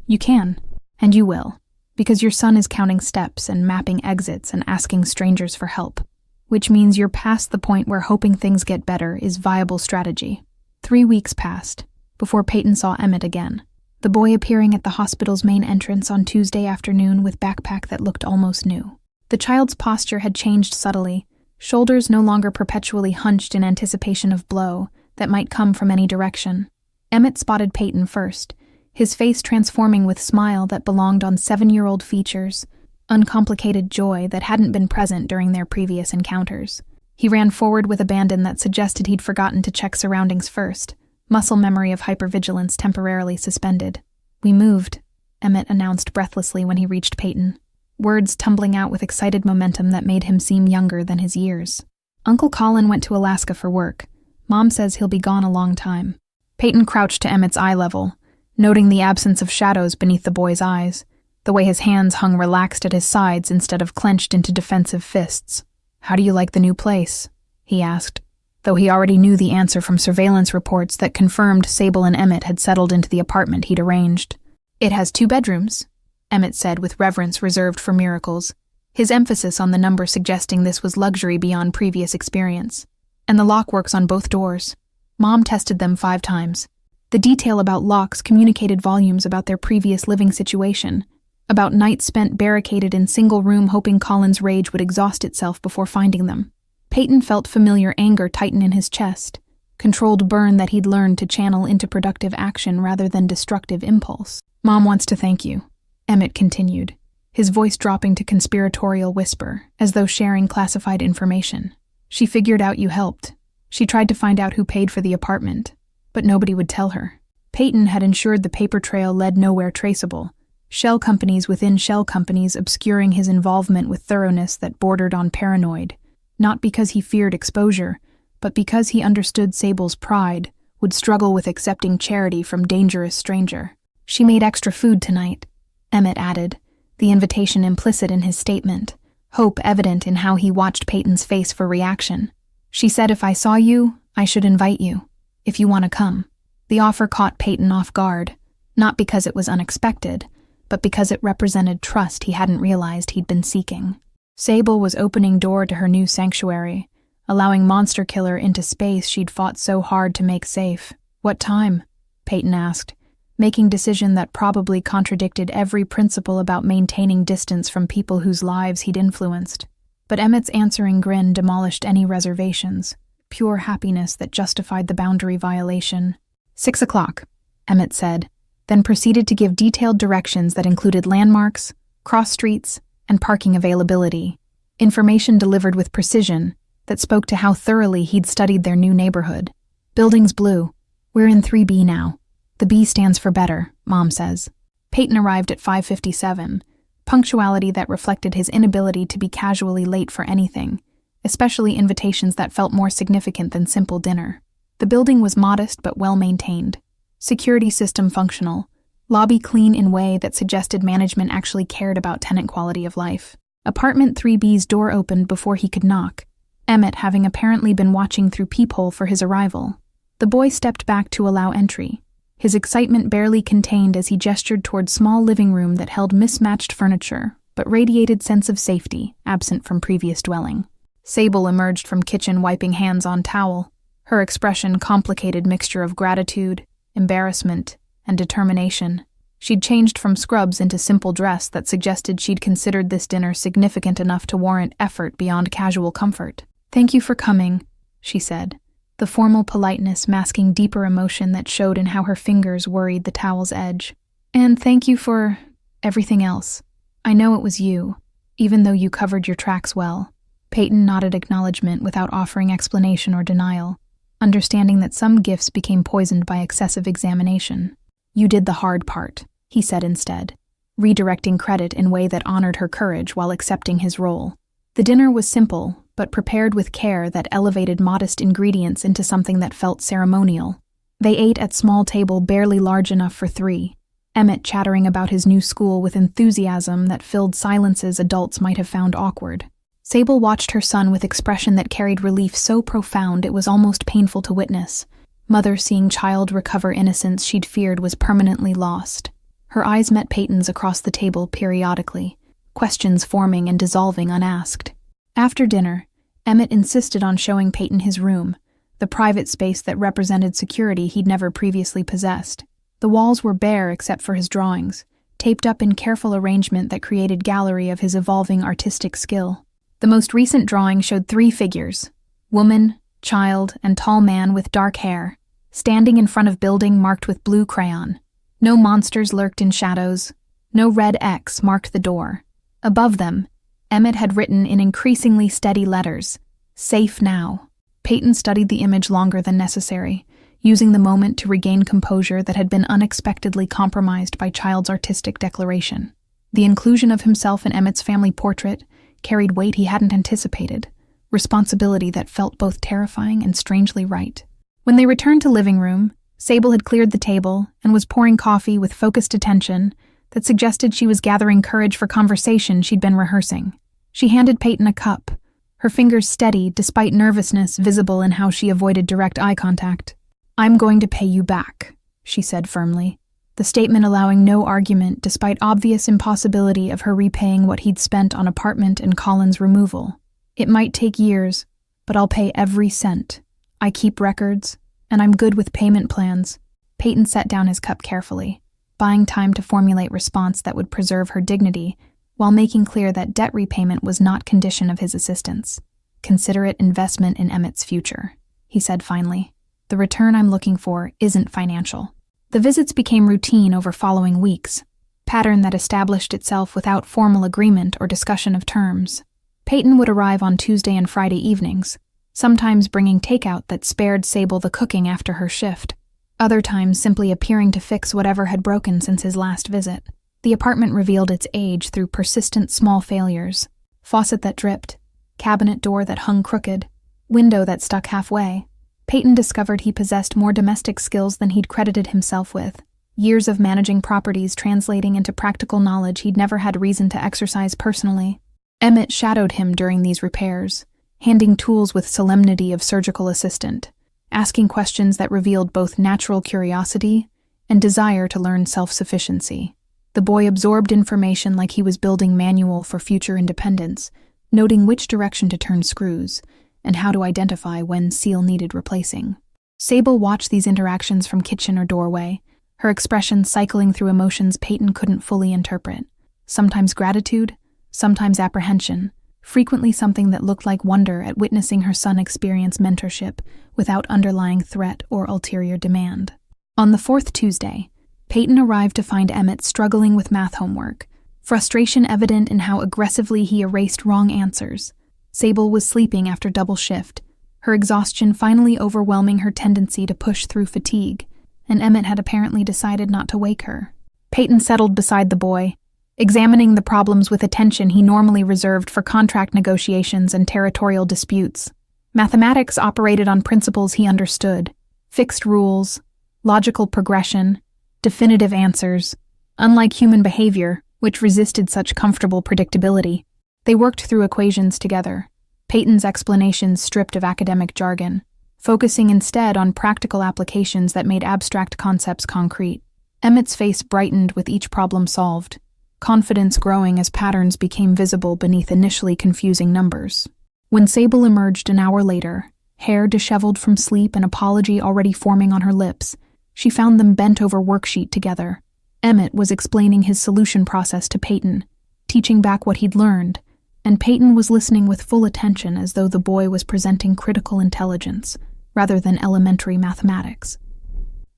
"You can, and you will, because your son is counting steps and mapping exits and asking strangers for help, which means you're past the point where hoping things get better is viable strategy." 3 weeks passed before Peyton saw Emmett again, the boy appearing at the hospital's main entrance on Tuesday afternoon with backpack that looked almost new. The child's posture had changed subtly, shoulders no longer perpetually hunched in anticipation of blow that might come from any direction. Emmett spotted Peyton first, his face transforming with smile that belonged on 7-year-old features, uncomplicated joy that hadn't been present during their previous encounters. He ran forward with abandon that suggested he'd forgotten to check surroundings first, muscle memory of hypervigilance temporarily suspended. "We moved," Emmett announced breathlessly when he reached Peyton, words tumbling out with excited momentum that made him seem younger than his years. "Uncle Colin went to Alaska for work. Mom says he'll be gone a long time." Peyton crouched to Emmett's eye level, noting the absence of shadows beneath the boy's eyes, the way his hands hung relaxed at his sides instead of clenched into defensive fists. "How do you like the new place?" he asked, though he already knew the answer from surveillance reports that confirmed Sable and Emmett had settled into the apartment he'd arranged. "It has 2 bedrooms, Emmett said with reverence reserved for miracles, his emphasis on the number suggesting this was luxury beyond previous experience. "And the lock works on both doors. Mom tested them 5 times. The detail about locks communicated volumes about their previous living situation, about nights spent barricaded in single room hoping Colin's rage would exhaust itself before finding them. Peyton felt familiar anger tighten in his chest, controlled burn that he'd learned to channel into productive action rather than destructive impulse. "Mom wants to thank you," Emmett continued, his voice dropping to conspiratorial whisper, as though sharing classified information. "She figured out you helped. She tried to find out who paid for the apartment, but nobody would tell her." Peyton had ensured the paper trail led nowhere traceable, shell companies within shell companies obscuring his involvement with thoroughness that bordered on paranoid, not because he feared exposure, but because he understood Sable's pride would struggle with accepting charity from dangerous stranger. "She made extra food tonight," Emmett added, the invitation implicit in his statement, hope evident in how he watched Peyton's face for reaction. "She said if I saw you, I should invite you, if you want to come." The offer caught Peyton off guard, not because it was unexpected, but because it represented trust he hadn't realized he'd been seeking. Sable was opening door to her new sanctuary, allowing Monster Killer into space she'd fought so hard to make safe. "What time?" Peyton asked, making decision that probably contradicted every principle about maintaining distance from people whose lives he'd influenced. But Emmett's answering grin demolished any reservations, pure happiness that justified the boundary violation. 6 o'clock, Emmett said, then proceeded to give detailed directions that included landmarks, cross streets, and parking availability, information delivered with precision that spoke to how thoroughly he'd studied their new neighborhood. "Building's blue. We're in 3B now. The B stands for better, Mom says." Peyton arrived at 5:57, punctuality that reflected his inability to be casually late for anything, especially invitations that felt more significant than simple dinner. The building was modest but well-maintained, security system functional, lobby clean in way that suggested management actually cared about tenant quality of life. Apartment 3B's door opened before he could knock, Emmett having apparently been watching through peephole for his arrival. The boy stepped back to allow entry, his excitement barely contained as he gestured toward small living room that held mismatched furniture, but radiated sense of safety, absent from previous dwelling. Sable emerged from kitchen wiping hands on towel, her expression complicated mixture of gratitude, embarrassment, and determination. She'd changed from scrubs into simple dress that suggested she'd considered this dinner significant enough to warrant effort beyond casual comfort. "Thank you for coming," she said, the formal politeness masking deeper emotion that showed in how her fingers worried the towel's edge. "And thank you for everything else. I know it was you, even though you covered your tracks well." Peyton nodded acknowledgement without offering explanation or denial, understanding that some gifts became poisoned by excessive examination. "You did the hard part," he said instead, redirecting credit in a way that honored her courage while accepting his role. The dinner was simple, but prepared with care that elevated modest ingredients into something that felt ceremonial. They ate at small table barely large enough for three, Emmett chattering about his new school with enthusiasm that filled silences adults might have found awkward. Sable watched her son with expression that carried relief so profound it was almost painful to witness. Mother seeing child recover innocence she'd feared was permanently lost. Her eyes met Peyton's across the table periodically, questions forming and dissolving unasked. After dinner, Emmett insisted on showing Peyton his room, the private space that represented security he'd never previously possessed. The walls were bare except for his drawings, taped up in careful arrangement that created gallery of his evolving artistic skill. The most recent drawing showed 3 figures, woman, child, and tall man with dark hair, standing in front of building marked with blue crayon. No monsters lurked in shadows, no red X marked the door. Above them, Emmett had written in increasingly steady letters, "Safe now." Peyton studied the image longer than necessary, using the moment to regain composure that had been unexpectedly compromised by child's artistic declaration. The inclusion of himself in Emmett's family portrait carried weight he hadn't anticipated, responsibility that felt both terrifying and strangely right. When they returned to living room, Sable had cleared the table and was pouring coffee with focused attention that suggested she was gathering courage for conversation she'd been rehearsing. She handed Peyton a cup, her fingers steady despite nervousness visible in how she avoided direct eye contact. "I'm going to pay you back," she said firmly, the statement allowing no argument despite obvious impossibility of her repaying what he'd spent on apartment and Colin's removal. "It might take years, but I'll pay every cent. I keep records, and I'm good with payment plans." Peyton set down his cup carefully, buying time to formulate response that would preserve her dignity, while making clear that debt repayment was not condition of his assistance. "Consider it investment in Emmett's future," he said finally. "The return I'm looking for isn't financial." The visits became routine over following weeks, pattern that established itself without formal agreement or discussion of terms. Peyton would arrive on Tuesday and Friday evenings, sometimes bringing takeout that spared Sable the cooking after her shift, other times simply appearing to fix whatever had broken since his last visit. The apartment revealed its age through persistent small failures: faucet that dripped, cabinet door that hung crooked, window that stuck halfway. Peyton discovered he possessed more domestic skills than he'd credited himself with, years of managing properties translating into practical knowledge he'd never had reason to exercise personally. Emmett shadowed him during these repairs, handing tools with solemnity of surgical assistant, asking questions that revealed both natural curiosity and desire to learn self-sufficiency. The boy absorbed information like he was building manual for future independence, noting which direction to turn screws, and how to identify when seal needed replacing. Sable watched these interactions from kitchen or doorway, her expression cycling through emotions Peyton couldn't fully interpret. Sometimes gratitude, sometimes apprehension, frequently something that looked like wonder at witnessing her son experience mentorship without underlying threat or ulterior demand. On the 4th Tuesday, Peyton arrived to find Emmett struggling with math homework, frustration evident in how aggressively he erased wrong answers. Sable was sleeping after double shift, her exhaustion finally overwhelming her tendency to push through fatigue, and Emmett had apparently decided not to wake her. Peyton settled beside the boy, examining the problems with attention he normally reserved for contract negotiations and territorial disputes. Mathematics operated on principles he understood: fixed rules, logical progression, definitive answers, unlike human behavior, which resisted such comfortable predictability. They worked through equations together, Peyton's explanations stripped of academic jargon, focusing instead on practical applications that made abstract concepts concrete. Emmett's face brightened with each problem solved, confidence growing as patterns became visible beneath initially confusing numbers. When Sable emerged an hour later, hair disheveled from sleep and apology already forming on her lips, she found them bent over worksheet together. Emmett was explaining his solution process to Peyton, teaching back what he'd learned, and Peyton was listening with full attention as though the boy was presenting critical intelligence rather than elementary mathematics.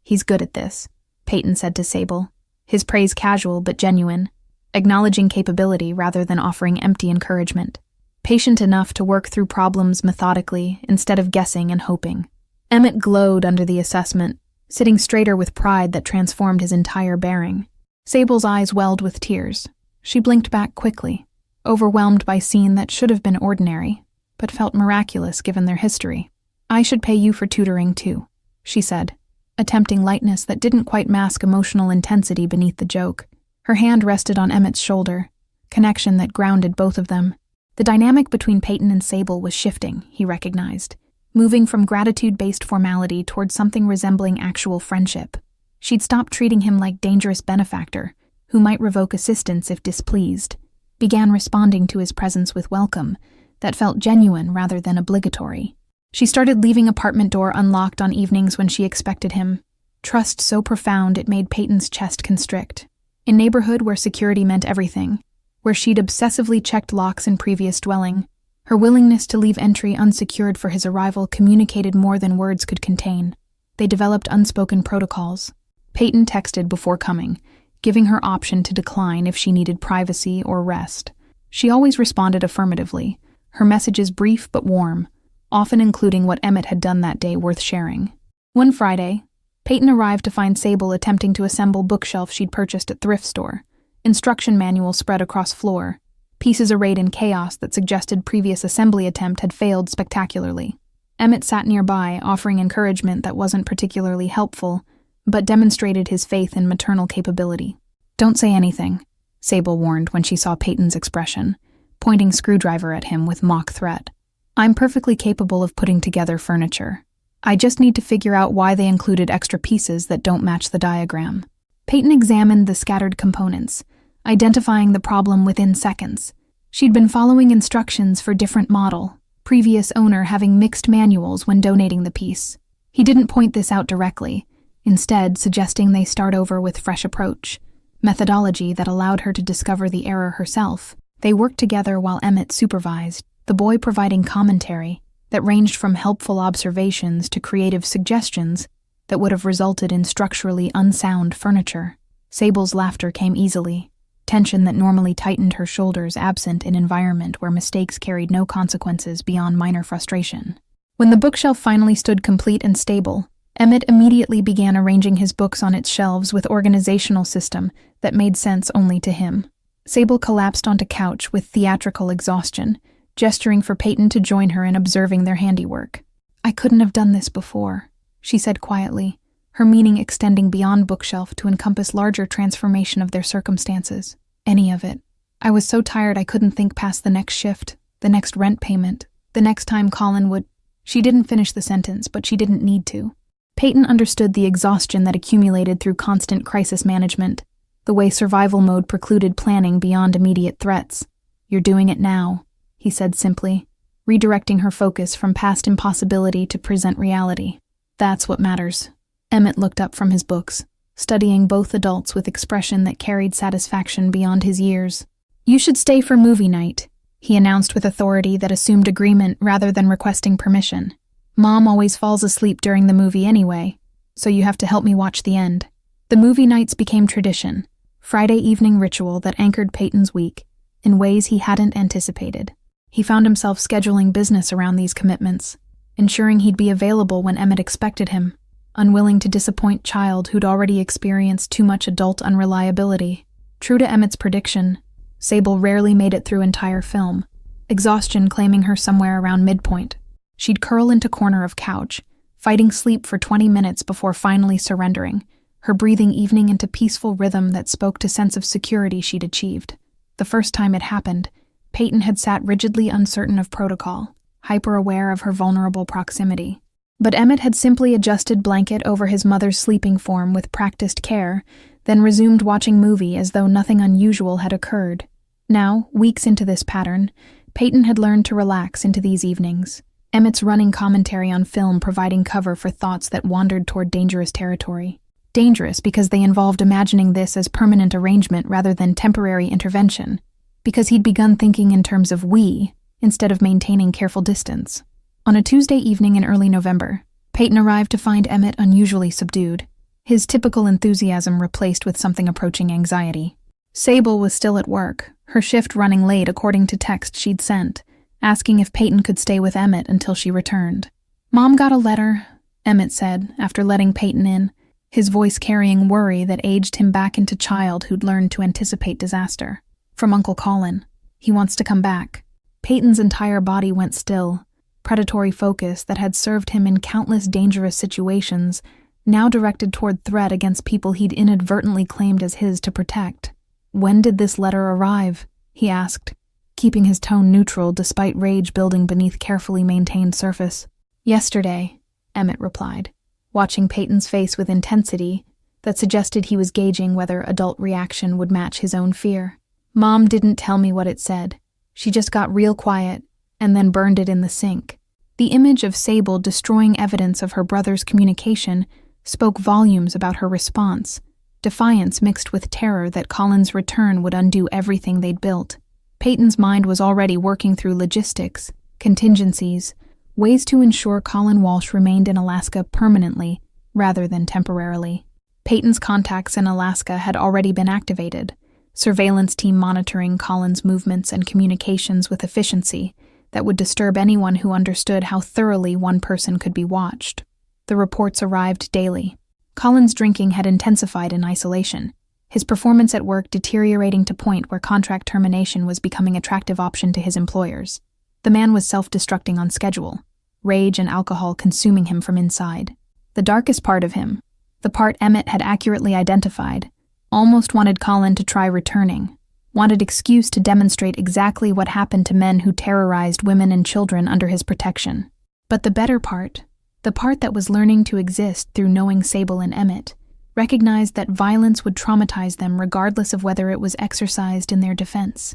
"He's good at this," Peyton said to Sable, his praise casual but genuine, acknowledging capability rather than offering empty encouragement. Patient enough to work through problems methodically instead of guessing and hoping. Emmett glowed under the assessment, sitting straighter with pride that transformed his entire bearing. Sable's eyes welled with tears. She blinked back quickly, overwhelmed by a scene that should have been ordinary, but felt miraculous given their history. "I should pay you for tutoring too," she said, attempting lightness that didn't quite mask emotional intensity beneath the joke. Her hand rested on Emmett's shoulder, connection that grounded both of them. The dynamic between Peyton and Sable was shifting, he recognized, moving from gratitude-based formality towards something resembling actual friendship. She'd stopped treating him like dangerous benefactor, who might revoke assistance if displeased, began responding to his presence with welcome that felt genuine rather than obligatory. She started leaving apartment door unlocked on evenings when she expected him, trust so profound it made Peyton's chest constrict. In neighborhood where security meant everything, where she'd obsessively checked locks in previous dwelling, her willingness to leave entry unsecured for his arrival communicated more than words could contain. They developed unspoken protocols. Peyton texted before coming, giving her option to decline if she needed privacy or rest. She always responded affirmatively, her messages brief but warm, often including what Emmett had done that day worth sharing. One Friday, Peyton arrived to find Sable attempting to assemble bookshelf she'd purchased at thrift store. Instruction manual spread across floor, pieces arrayed in chaos that suggested previous assembly attempt had failed spectacularly. Emmett sat nearby, offering encouragement that wasn't particularly helpful, but demonstrated his faith in maternal capability. "Don't say anything," Sable warned when she saw Peyton's expression, pointing screwdriver at him with mock threat. "I'm perfectly capable of putting together furniture. I just need to figure out why they included extra pieces that don't match the diagram." Peyton examined the scattered components, identifying the problem within seconds. She'd been following instructions for different model, previous owner having mixed manuals when donating the piece. He didn't point this out directly, instead suggesting they start over with fresh approach, methodology that allowed her to discover the error herself. They worked together while Emmett supervised, the boy providing commentary that ranged from helpful observations to creative suggestions that would have resulted in structurally unsound furniture. Sable's laughter came easily, tension that normally tightened her shoulders absent in an environment where mistakes carried no consequences beyond minor frustration. When the bookshelf finally stood complete and stable, Emmett immediately began arranging his books on its shelves with organizational system that made sense only to him. Sable collapsed onto couch with theatrical exhaustion, gesturing for Peyton to join her in observing their handiwork. "I couldn't have done this before," she said quietly, her meaning extending beyond bookshelf to encompass larger transformation of their circumstances. "Any of it. I was so tired I couldn't think past the next shift, the next rent payment, the next time Colin would—" She didn't finish the sentence, but she didn't need to. Peyton understood the exhaustion that accumulated through constant crisis management, the way survival mode precluded planning beyond immediate threats. "You're doing it now," he said simply, redirecting her focus from past impossibility to present reality. "That's what matters." Emmett looked up from his books, studying both adults with expression that carried satisfaction beyond his years. "You should stay for movie night," he announced with authority that assumed agreement rather than requesting permission. "Mom always falls asleep during the movie anyway, so you have to help me watch the end." The movie nights became tradition, Friday evening ritual that anchored Peyton's week in ways he hadn't anticipated. He found himself scheduling business around these commitments, ensuring he'd be available when Emmett expected him, unwilling to disappoint child who'd already experienced too much adult unreliability. True to Emmett's prediction, Sable rarely made it through entire film, exhaustion claiming her somewhere around midpoint. She'd curl into corner of couch, fighting sleep for 20 minutes before finally surrendering, her breathing evening into peaceful rhythm that spoke to sense of security she'd achieved. The first time it happened, Peyton had sat rigidly uncertain of protocol, hyper-aware of her vulnerable proximity. But Emmett had simply adjusted blanket over his mother's sleeping form with practiced care then resumed watching movie as though nothing unusual had occurred. Now, weeks into this pattern, Peyton had learned to relax into these evenings, Emmett's running commentary on film providing cover for thoughts that wandered toward dangerous territory. Dangerous because they involved imagining this as permanent arrangement rather than temporary intervention, because he'd begun thinking in terms of we, instead of maintaining careful distance. On a Tuesday evening in early November, Peyton arrived to find Emmett unusually subdued, his typical enthusiasm replaced with something approaching anxiety. Sable was still at work, her shift running late according to text she'd sent, asking if Peyton could stay with Emmett until she returned. "Mom got a letter," Emmett said, after letting Peyton in, his voice carrying worry that aged him back into child who'd learned to anticipate disaster. "From Uncle Colin. He wants to come back." Peyton's entire body went still, predatory focus that had served him in countless dangerous situations, now directed toward threat against people he'd inadvertently claimed as his to protect. "When did this letter arrive?" he asked, keeping his tone neutral despite rage building beneath carefully maintained surface. "Yesterday," Emmett replied, watching Peyton's face with intensity that suggested he was gauging whether adult reaction would match his own fear. "Mom didn't tell me what it said. She just got real quiet and then burned it in the sink." The image of Sable destroying evidence of her brother's communication spoke volumes about her response, defiance mixed with terror that Colin's return would undo everything they'd built. Peyton's mind was already working through logistics, contingencies, ways to ensure Colin Walsh remained in Alaska permanently rather than temporarily. Peyton's contacts in Alaska had already been activated, surveillance team monitoring Colin's movements and communications with efficiency that would disturb anyone who understood how thoroughly one person could be watched. The reports arrived daily. Colin's drinking had intensified in isolation, his performance at work deteriorating to point where contract termination was becoming an attractive option to his employers. The man was self-destructing on schedule, rage and alcohol consuming him from inside. The darkest part of him, the part Emmett had accurately identified, almost wanted Colin to try returning, wanted excuse to demonstrate exactly what happened to men who terrorized women and children under his protection. But the better part, the part that was learning to exist through knowing Sable and Emmett, recognized that violence would traumatize them regardless of whether it was exercised in their defense.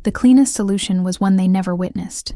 The cleanest solution was one they never witnessed: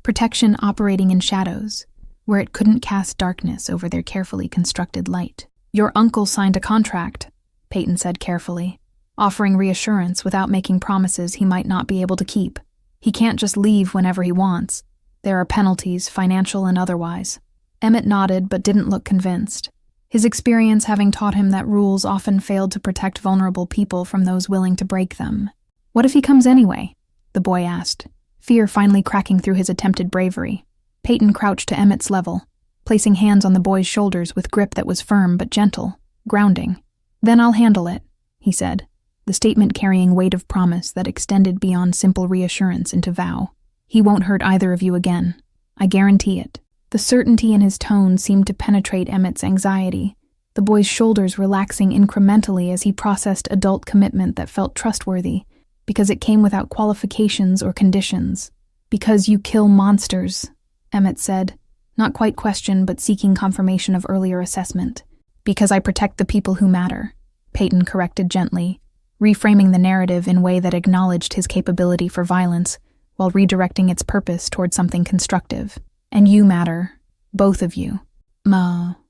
protection operating in shadows, where it couldn't cast darkness over their carefully constructed light. "Your uncle signed a contract," Peyton said carefully, offering reassurance without making promises he might not be able to keep. "He can't just leave whenever he wants. There are penalties, financial and otherwise." Emmett nodded but didn't look convinced, his experience having taught him that rules often failed to protect vulnerable people from those willing to break them. "What if he comes anyway?" the boy asked, fear finally cracking through his attempted bravery. Peyton crouched to Emmett's level, placing hands on the boy's shoulders with grip that was firm but gentle, grounding. "Then I'll handle it," he said, the statement carrying weight of promise that extended beyond simple reassurance into vow. "He won't hurt either of you again. I guarantee it." The certainty in his tone seemed to penetrate Emmett's anxiety, the boy's shoulders relaxing incrementally as he processed adult commitment that felt trustworthy, because it came without qualifications or conditions. "Because you kill monsters," Emmett said, not quite question but seeking confirmation of earlier assessment. "Because I protect the people who matter," Peyton corrected gently, reframing the narrative in a way that acknowledged his capability for violence while redirecting its purpose toward something constructive. "And you matter. Both of you."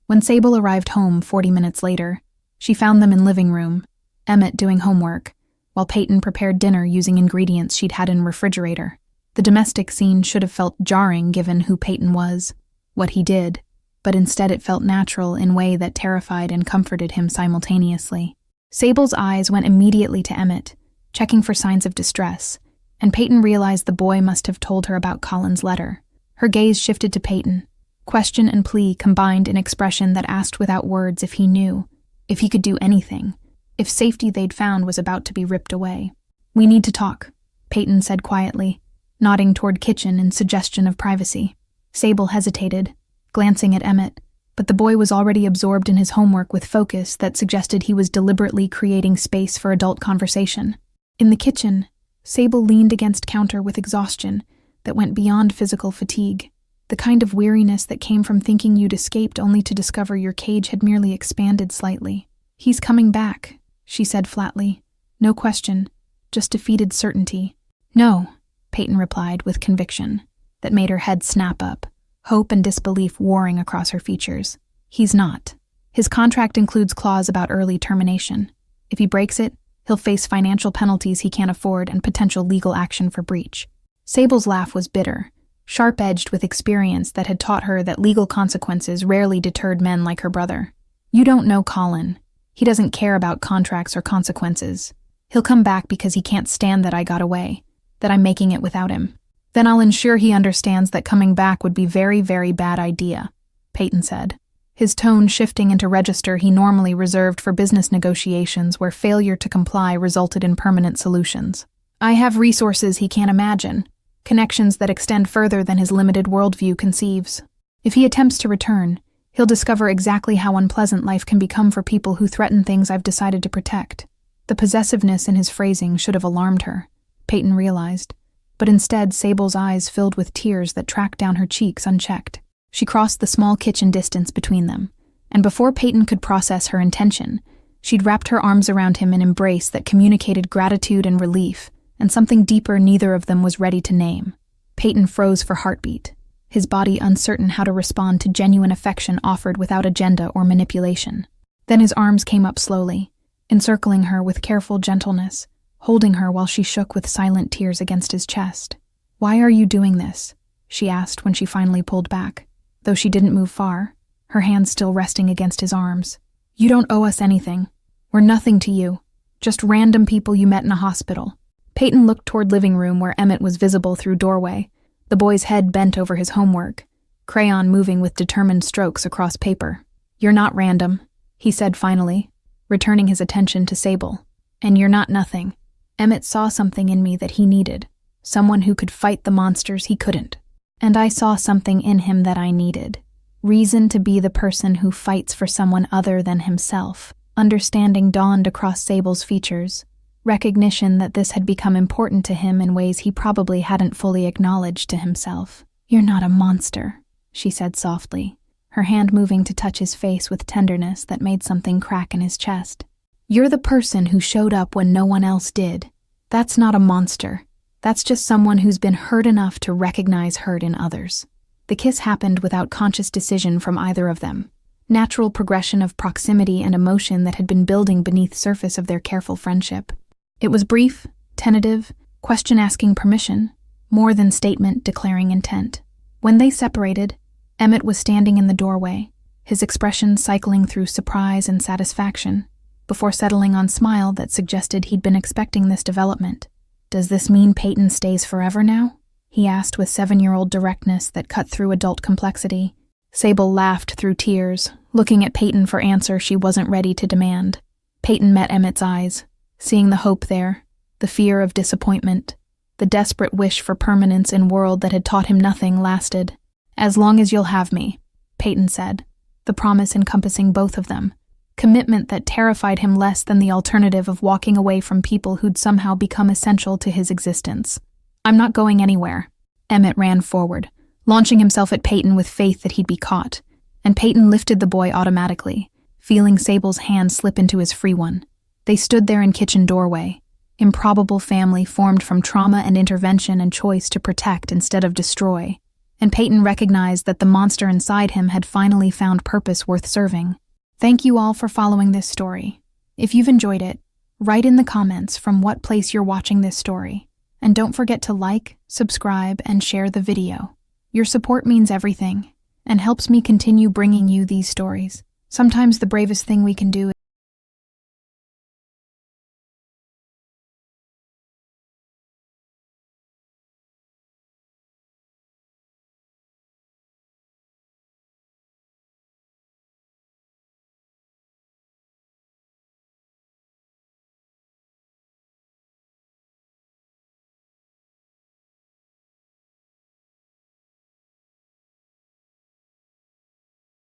When Sable arrived home 40 minutes later, she found them in living room, Emmett doing homework, while Peyton prepared dinner using ingredients she'd had in refrigerator. The domestic scene should have felt jarring given who Peyton was, what he did, but instead it felt natural in a way that terrified and comforted him simultaneously. Sable's eyes went immediately to Emmett, checking for signs of distress, and Peyton realized the boy must have told her about Colin's letter. Her gaze shifted to Peyton, question and plea combined in expression that asked without words if he knew, if he could do anything, if safety they'd found was about to be ripped away. "We need to talk," Peyton said quietly, nodding toward kitchen in suggestion of privacy. Sable hesitated, glancing at Emmett, but the boy was already absorbed in his homework with focus that suggested he was deliberately creating space for adult conversation. In the kitchen, Sable leaned against counter with exhaustion that went beyond physical fatigue, the kind of weariness that came from thinking you'd escaped only to discover your cage had merely expanded slightly. "He's coming back," she said flatly. No question, just defeated certainty. "No," Peyton replied with conviction that made her head snap up, hope and disbelief warring across her features. "He's not. His contract includes clause about early termination. If he breaks it, he'll face financial penalties he can't afford and potential legal action for breach." Sable's laugh was bitter, sharp-edged with experience that had taught her that legal consequences rarely deterred men like her brother. "You don't know Colin. He doesn't care about contracts or consequences. He'll come back because he can't stand that I got away, that I'm making it without him. Then I'll ensure he understands that coming back would be very, very bad idea," Peyton said, his tone shifting into register he normally reserved for business negotiations where failure to comply resulted in permanent solutions. "I have resources he can't imagine, connections that extend further than his limited worldview conceives. If he attempts to return, he'll discover exactly how unpleasant life can become for people who threaten things I've decided to protect." The possessiveness in his phrasing should have alarmed her, Peyton realized, but instead Sable's eyes filled with tears that tracked down her cheeks unchecked. She crossed the small kitchen distance between them, and before Peyton could process her intention, she'd wrapped her arms around him in an embrace that communicated gratitude and relief, and something deeper neither of them was ready to name. Peyton froze for heartbeat, his body uncertain how to respond to genuine affection offered without agenda or manipulation. Then his arms came up slowly, encircling her with careful gentleness, holding her while she shook with silent tears against his chest. "Why are you doing this?" she asked when she finally pulled back, though she didn't move far, her hands still resting against his arms. "You don't owe us anything. We're nothing to you. Just random people you met in a hospital." Peyton looked toward living room where Emmett was visible through doorway, the boy's head bent over his homework, crayon moving with determined strokes across paper. "You're not random," he said finally, returning his attention to Sable. "And you're not nothing. Emmett saw something in me that he needed, someone who could fight the monsters he couldn't. And I saw something in him that I needed. Reason to be the person who fights for someone other than himself." Understanding dawned across Sable's features, recognition that this had become important to him in ways he probably hadn't fully acknowledged to himself. "You're not a monster," she said softly, her hand moving to touch his face with tenderness that made something crack in his chest. "You're the person who showed up when no one else did. That's not a monster. That's just someone who's been hurt enough to recognize hurt in others." The kiss happened without conscious decision from either of them, natural progression of proximity and emotion that had been building beneath the surface of their careful friendship. It was brief, tentative, question asking permission, more than statement declaring intent. When they separated, Emmett was standing in the doorway, his expression cycling through surprise and satisfaction, before settling on smile that suggested he'd been expecting this development. "Does this mean Peyton stays forever now?" he asked with 7-year-old directness that cut through adult complexity. Sable laughed through tears, looking at Peyton for answer she wasn't ready to demand. Peyton met Emmett's eyes, seeing the hope there, the fear of disappointment, the desperate wish for permanence in a world that had taught him nothing lasted. "As long as you'll have me," Peyton said, the promise encompassing both of them, commitment that terrified him less than the alternative of walking away from people who'd somehow become essential to his existence. "I'm not going anywhere." Emmett ran forward, launching himself at Peyton with faith that he'd be caught, and Peyton lifted the boy automatically, feeling Sable's hand slip into his free one. They stood there in kitchen doorway, improbable family formed from trauma and intervention and choice to protect instead of destroy, and Peyton recognized that the monster inside him had finally found purpose worth serving. Thank you all for following this story. If you've enjoyed it, write in the comments from what place you're watching this story, and don't forget to like, subscribe, and share the video. Your support means everything, and helps me continue bringing you these stories. Sometimes the bravest thing we can do